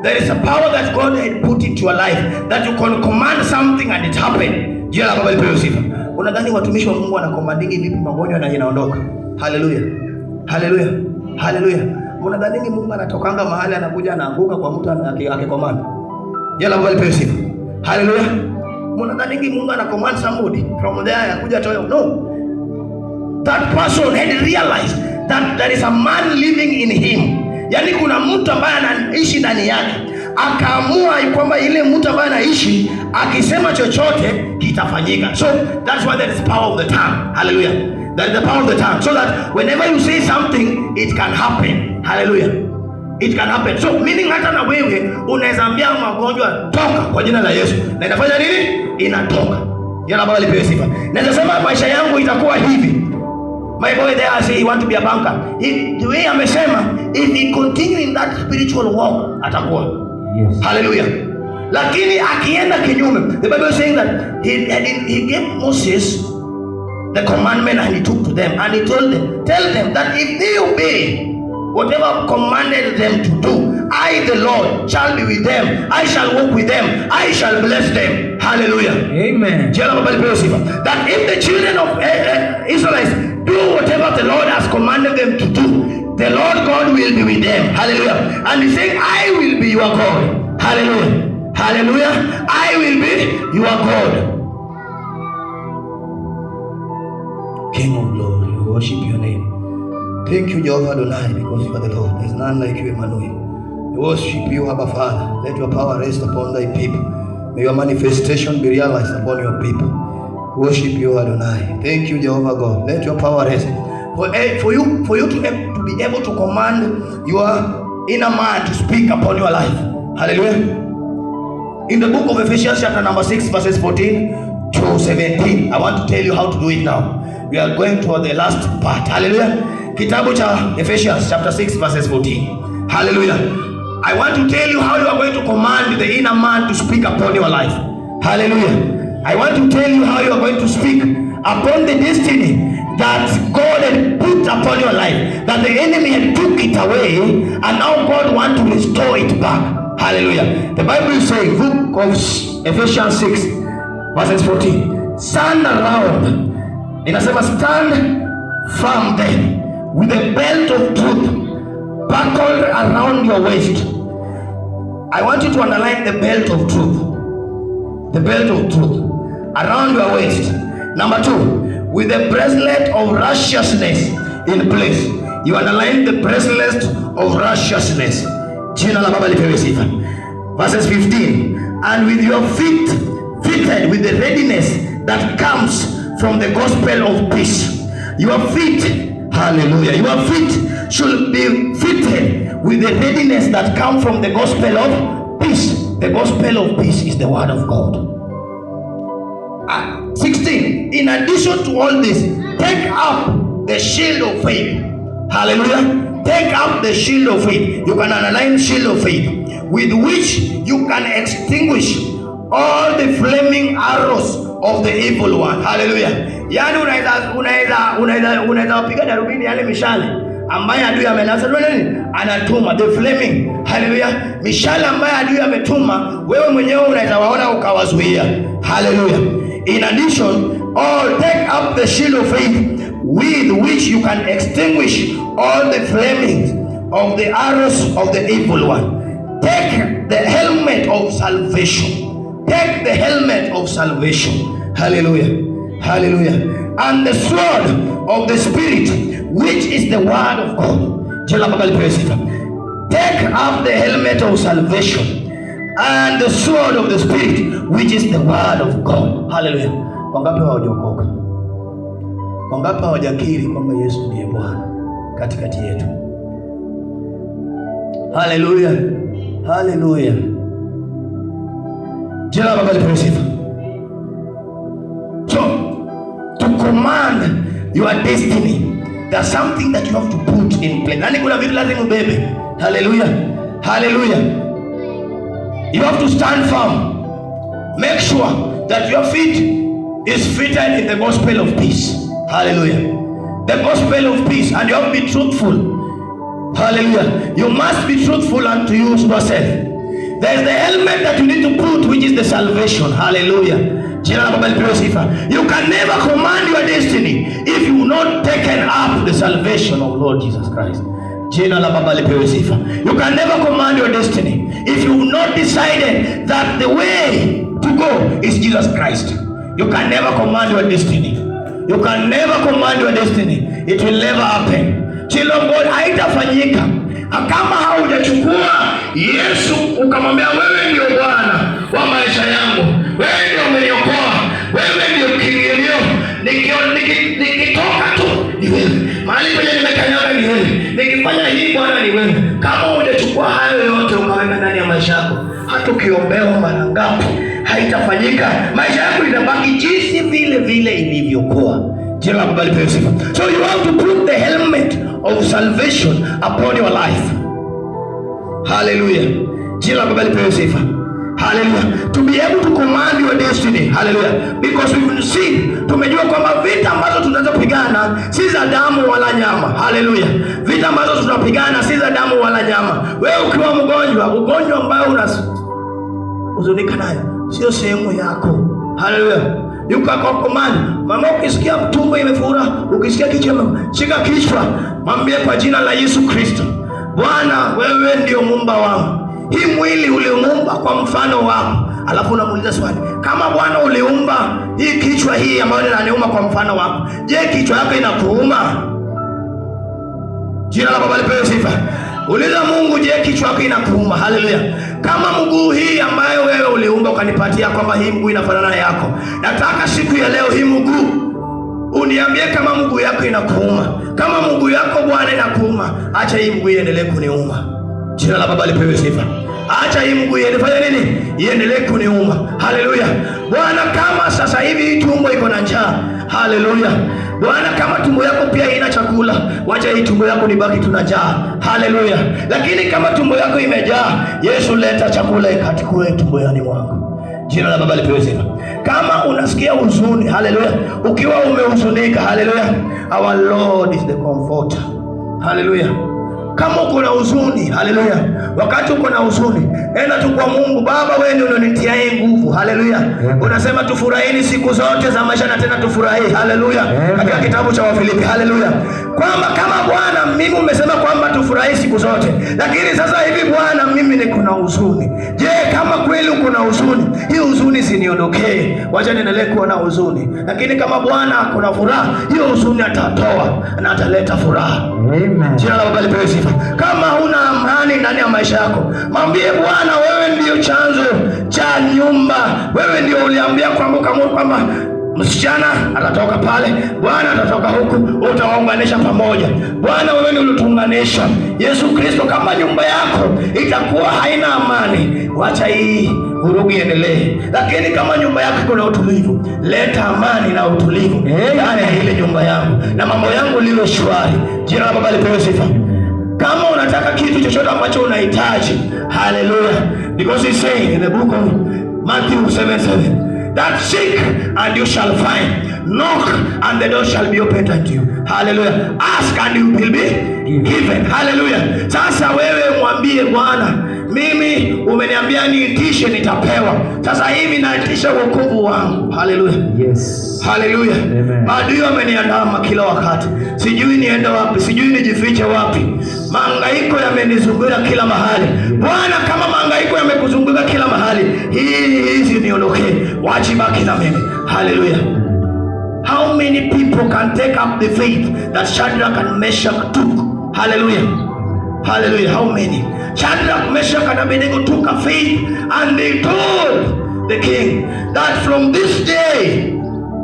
There is a power that God had put into your life that you can command something and it happen. Jela baba lipewe sifa. Unadhani watumishi wa Mungu wanakomandingi vipi magonjwa na yanaondoka? Hallelujah. Hallelujah. Hallelujah. Unadhani Mungu anatokanga mahali anakuja anaanguka kwa mtu akikomanda? Jela baba lipewe sifa. Hallelujah. Unadhani Mungu ana command somebody from there akuja toyo? No. That person had realized that there is a man living in him. Yaani kuna mtu ambaye anaishi ndani yake. Akaamua kwamba ile mtu ambaye anaishi akisema chochote kitafanyika. So that's why there is power of the tongue. Hallelujah. That is the power of the tongue. So that whenever you say something, it can happen. Hallelujah. It can happen. So meaning hata na wewe unaweza ambia magonjwa toka kwa jina la Yesu. Na inafanya nini? Inatoka. Jina baba lipewe sifa. Naweza sema maisha yangu itakuwa hivi. My boy there say he want to be a banker. The way amesema, if he continue in that spiritual walk, atakuwa. Yes. Hallelujah. Lakini akienda kinyume, the Bible is saying that he gave Moses the commandment and he took to them and he told them, tell them that if they obey whatever I've commanded them to do, I the Lord shall be with them. I shall walk with them. I shall bless them. Hallelujah. Amen. That if the children of Israelites do whatever the Lord has commanded them to do, the Lord God will be with them. Hallelujah. And he's saying, I will be your God. Hallelujah. Hallelujah. I will be your God. King of glory, we worship your name. Thank you, Jehovah Adonai, because you are the Lord. There is none like you, Emmanuel. We worship you, Abba Father. Let your power rest upon thy people. May your manifestation be realized upon your people. We worship you, Adonai. Thank you, Jehovah God. Let your power rest. For you to be able to command your inner man to speak upon your life. Hallelujah. In the book of Ephesians chapter number 6 verses 14 to 17. I want to tell you how to do it now. We are going to the last part. Hallelujah. Kitabu cha Ephesians chapter 6 verses 14. Hallelujah. I want to tell you how you are going to command the inner man to speak upon your life. Hallelujah. I want to tell you how you are going to speak upon the destiny that God had put upon your life, that the enemy had took it away, and now God wants to restore it back. Hallelujah. The Bible is saying, book of Ephesians 6 verses 14, stand around. Inasema stand firm then, with a belt of truth buckled around your waist. I want you to underline the belt of truth. The belt of truth around your waist. Number 2, with the bracelet of righteousness in place. You underline the bracelet of righteousness. Jina la Baba lipewe sifa. Verses 15, and with your feet fitted with the readiness that comes from the gospel of peace. Your feet, hallelujah, your feet should be fitted with the readiness that comes from the gospel of peace. The gospel of peace is the word of God. 16, in addition to all this, take up the shield of faith. Hallelujah. take up the shield of faith. You can underline shield of faith, with which you can extinguish all the flaming arrows of the evil one. Hallelujah. Yani unaweza piga darubini yale mishale ambaye adui amenasa nini anatuma, the flaming, hallelujah, mishale ambaye adui ametuma, wewe mwenyewe unaweza waona ukawazuia. Hallelujah. In addition, take up the shield of faith, with which you can extinguish all the flamings of the arrows of the evil one. Take the helmet of salvation. Take the helmet of salvation. Hallelujah. Hallelujah. And the sword of the Spirit, which is the word of God. Take up the helmet of salvation and the sword of the Spirit, which is the word of God. Hallelujah. Wangapi hawajaokoka? Wangapi hawajakiri kwamba Yesu ndiye Bwana katikati yetu? Hallelujah. Hallelujah. Jina Baba lipewe sifa. So, to command your destiny, there's something that you have to put in place. Nani kuna vitu lazima ubebe. Hallelujah. Hallelujah. You have to stand firm. Make sure that your feet is fitted in the gospel of peace. Hallelujah. The gospel of peace. And you have to be truthful. Hallelujah. You must be truthful unto yourself. There is the helmet that you need to put, which is the salvation. Hallelujah. You can never command your destiny if you not taken up the salvation of Lord Jesus Christ. You can never command your destiny if you not decided that the way to go is Jesus Christ. You can never command your destiny. You can never command your destiny. It will never happen. Children of God, haitafanyika kama haujachukua Yesu ukamwambia wewe ndio Bwana wa maisha yangu, wewe ndio umeniokoa, wewe ndio kiingilio, nikitoka tu ni wewe, mahali penye nimekanyaga ni wewe, nikifanya hii Bwana ni wewe. Kama hujachukua hayo yote ukaweka ndani ya maisha yako, hata ukiombewa mara ngapi haitafanyika. Maisha yako itabaki jinsi vile vile ilivyokuwa. Jina la Baba lipewe sifa. So you have to put the helmet of salvation upon your life. Hallelujah. Jina la Baba lipewe sifa. Hallelujah. To be able to command your destiny. Hallelujah. Because we will see, tumejua kwamba vita ambazo tunaweza kupigana si za damu wala nyama. Hallelujah. Vita ambazo tunapigana si za damu wala nyama. Wewe ukiwa ugonjwa ambao unahuzunika nayo sio sehemu yako. Hallelujah. Yuka kwa command. Mama, ukisikia tumbo imefura, ukisikia kichwa, shika kichwa, mwambie kwa jina la Yesu Kristo, Bwana wewe ndio muumba wangu. Hii mwili uliumba kwa mfano wako. Alafu unamuuliza swali, kama Bwana uliumba hii kichwa hii ambayo inaniuma kwa mfano wako, je, kichwa yako inakuuma? Jina la Baba lipewe sifa. Uliza Mungu, je, kichwa yako inakuuma? Haleluya. Kama mguu hii ambayo wewe uliumba ukanipatia kwamba hii mguu inafanana na yako, nataka siku ya leo hii mguu uniambie kama mguu yako inakuuma. Kama mguu yako Bwana inakuuma, acha hii mguu iendelee kuniuma. Jina la Baba lipewe sifa. Acha hii mguu iendelee nini? Iendelee kuniuma. Haleluya. Bwana, kama sasa hivi hii tumbo iko na njaa. Haleluya. Bwana, kama tumbo yako pia haina chakula, wacha hii tumbo yako nibaki tunajaa. Haleluya. Lakini kama tumbo yako imejaa, Yesu leta chakula ikatikue tumbo yani mwangu. Jina la Baba lipewe sifa. Kama unasikia huzuni, haleluya, ukiwa umehuzunika, haleluya, our Lord is the comforter. Haleluya. Kama uko na huzuni, haleluya, wakati uko na huzuni, enda tu kwa Mungu. Baba, wewe ndio unanitia nguvu. Haleluya. Unasema tufurahini siku zote za maisha na tena tufurahi. Haleluya. Katika kitabu cha Wafilipi. Haleluya. Kwamba kama Bwana, mimi umesema kwamba tufurahi siku zote, lakini sasa hivi Bwana, mimi niko na huzuni. Je, kama kweli uko na huzuni, hii huzuni siniondokee, wacha niendelee kuwa na huzuni. Lakini kama Bwana kuna furaha, hiyo huzuni atatoa na ataleta furaha. Amen. Jina la Baba lipewe sifa. Kama huna amani ndani ya maisha yako, mwambie Bwana, wewe ndio chanzo cha nyumba. Wewe ndio uliambia kwamba msichana atatoka pale, Bwana atatoka huku, utawaunganisha pamoja. Bwana, wewe ndio ulituunganisha. Yesu Kristo, kama nyumba yako itakuwa haina amani, wacha hii vurugu iendelee. Lakini kama nyumba yako kuna utulivu, leta amani na utulivu ndani ya ile nyumba yangu, na mambo yangu liwe shwari. Jina la Baba lipewe sifa. Kama unataka kitu chochote ambacho unahitaji, hallelujah, because he's saying in the book of Matthew 7:7 that seek and you shall find, knock and the door shall be opened unto you. Hallelujah. Ask and you will be given. Hallelujah. Sasa wewe mwambie Bwana, mimi umeniambia niitishe nitapewa. Sasa hivi naitisha wokovu wangu. Hallelujah. Yes. Hallelujah. Maadui wameniandama kila wakati. Sijui niende wapi, sijui nijifiche wapi. Mahangaiko yamenizunguka kila mahali. Bwana, kama mahangaiko yamekuzunguka kila mahali, hizi niondokee. Wachibaki na mimi. Hallelujah. How many people can take up the faith that Shadrach and Meshach took? Hallelujah. Hallelujah. How many? Shadrach, Meshach and Abednego took a faith and they told the king that from this day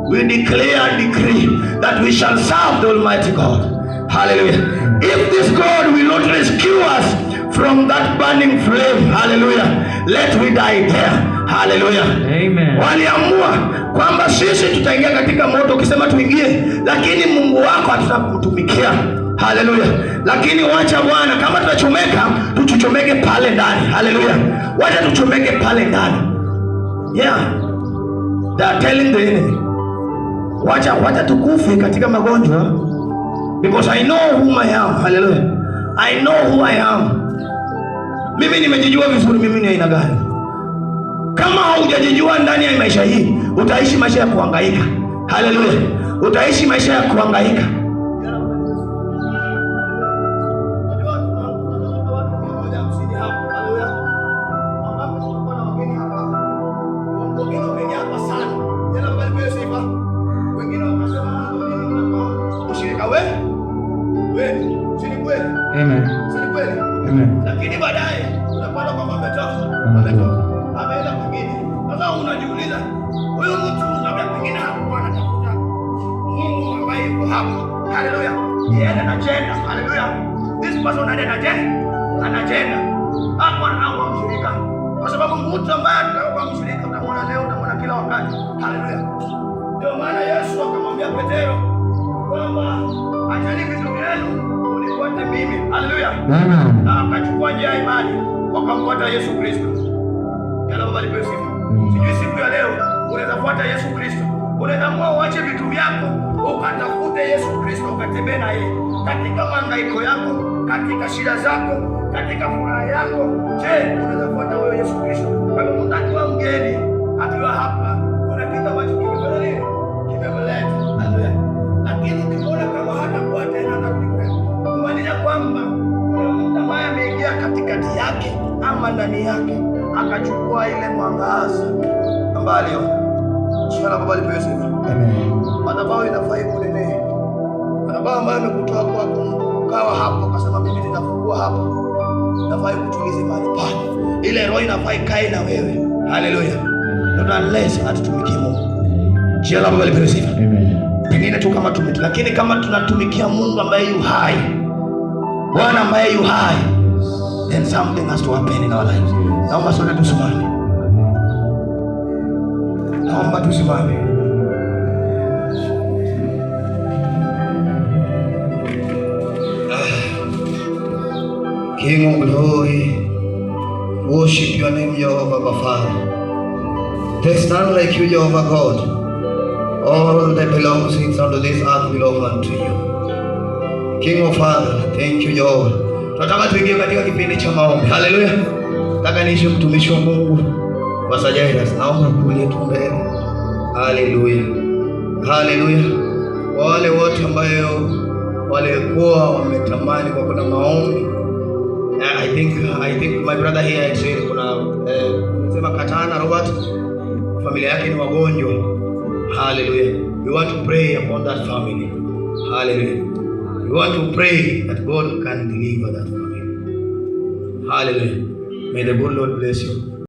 we declare and decree that we shall serve the Almighty God. Hallelujah. If this God will not rescue us from that burning flame, hallelujah, let we die there. Hallelujah. Amen. Waliamua kwamba sisi tutaingia katika moto, ukisema tuingie, lakini Mungu wako hatutakutumikia. Hallelujah. Lakini wacha Bwana, kama tutachomeka, tuchomeke pale ndani. Hallelujah. Wacha tuchomeke pale ndani. Yeah. They are telling the enemy, wacha tukufe katika magonjwa, because I know whom I am. Hallelujah. I know who I am. Mimi nimejijua vizuri mimi ni aina gani. Kama haujajijua ndani ya maisha hii, utaishi maisha ya kuhangaika. Hallelujah. Utaishi maisha ya kuhangaika. Amen. Amen. Lakini baadaye unapata kwamba ametoka. Ameenda kwingine. Sasa unajiuliza, huyo mtu labda pengine hakuwa anatafuta Mungu ambaye yuko hapo. Hallelujah. Yeye ana agenda. Hallelujah. This person ana agenda. Hapo anakuwa mshirika. Kwa sababu mtu ambaye anakuwa mshirika utamwona leo, utamwona kila wakati. Hallelujah. Ndio maana Yesu akamwambia Petero kwamba acheni vitu vyenu unifuate mimi. Hallelujah. Na akachukua njia ya imani, wakamfuata Yesu Kristo. Jina Baba lipewe sifa. Sijui siku ya leo unaweza fuata Yesu Kristo. Unaweza amua uache vitu vyako, ukatafute Yesu Kristo, ukatembee na yeye katika mahangaiko yako, katika shida zako, katika furaha yako. Je, unaweza fuata wewe Yesu Kristo? Kwa hivyo mtu akiwa mgeni, akiwa hapa, kuna kitu ambacho kimefanya kimemleta. Haleluya. Lakini ukiona kama hata kwa tena na kumaanisha kwamba kuna mtu ambaye ameingia katikati yake ama ndani yake, akachukua ile mwangaza ambayo jina la Baba lipewe sifa. Amen. Madhabahu inafaa ikunenee. Madhabahu ambayo amekutoa kwa kukawa hapo, akasema mimi ninafungua hapo, inafaa ikutulize mahali pale. Ile roho inafaa ikae na wewe. Hallelujah. Not unless atutumikie Mungu. Jina la Baba lipewe sifa. Amen. Pengine tu kama tumiki, lakini kama tunatumikia Mungu ambaye yu hai, Bwana ambaye yu hai, then something has to happen in our lives. Naomba sote tusimame. Naomba tusimame. King of glory, worship your name, Jehovah Father. There's none like you, Jehovah God. All that belongs unto this earth belong unto you. King of Father, thank you, Jehovah. Tunataka tuingie katika kipindi cha maombi. Hallelujah. Nataka niishi mtumishi wa Mungu wa Jairus. Naomba kulie tu mbele. Hallelujah. Hallelujah. Wale wote ambao walikuwa wametamani kwa kuna maombi. I think my brother here had said kuna sema Katana Robert, familia yake ni wagonjwa. Hallelujah. We want to pray upon that family. Hallelujah. We want to pray that God can deliver that family. Hallelujah. May the good Lord bless you.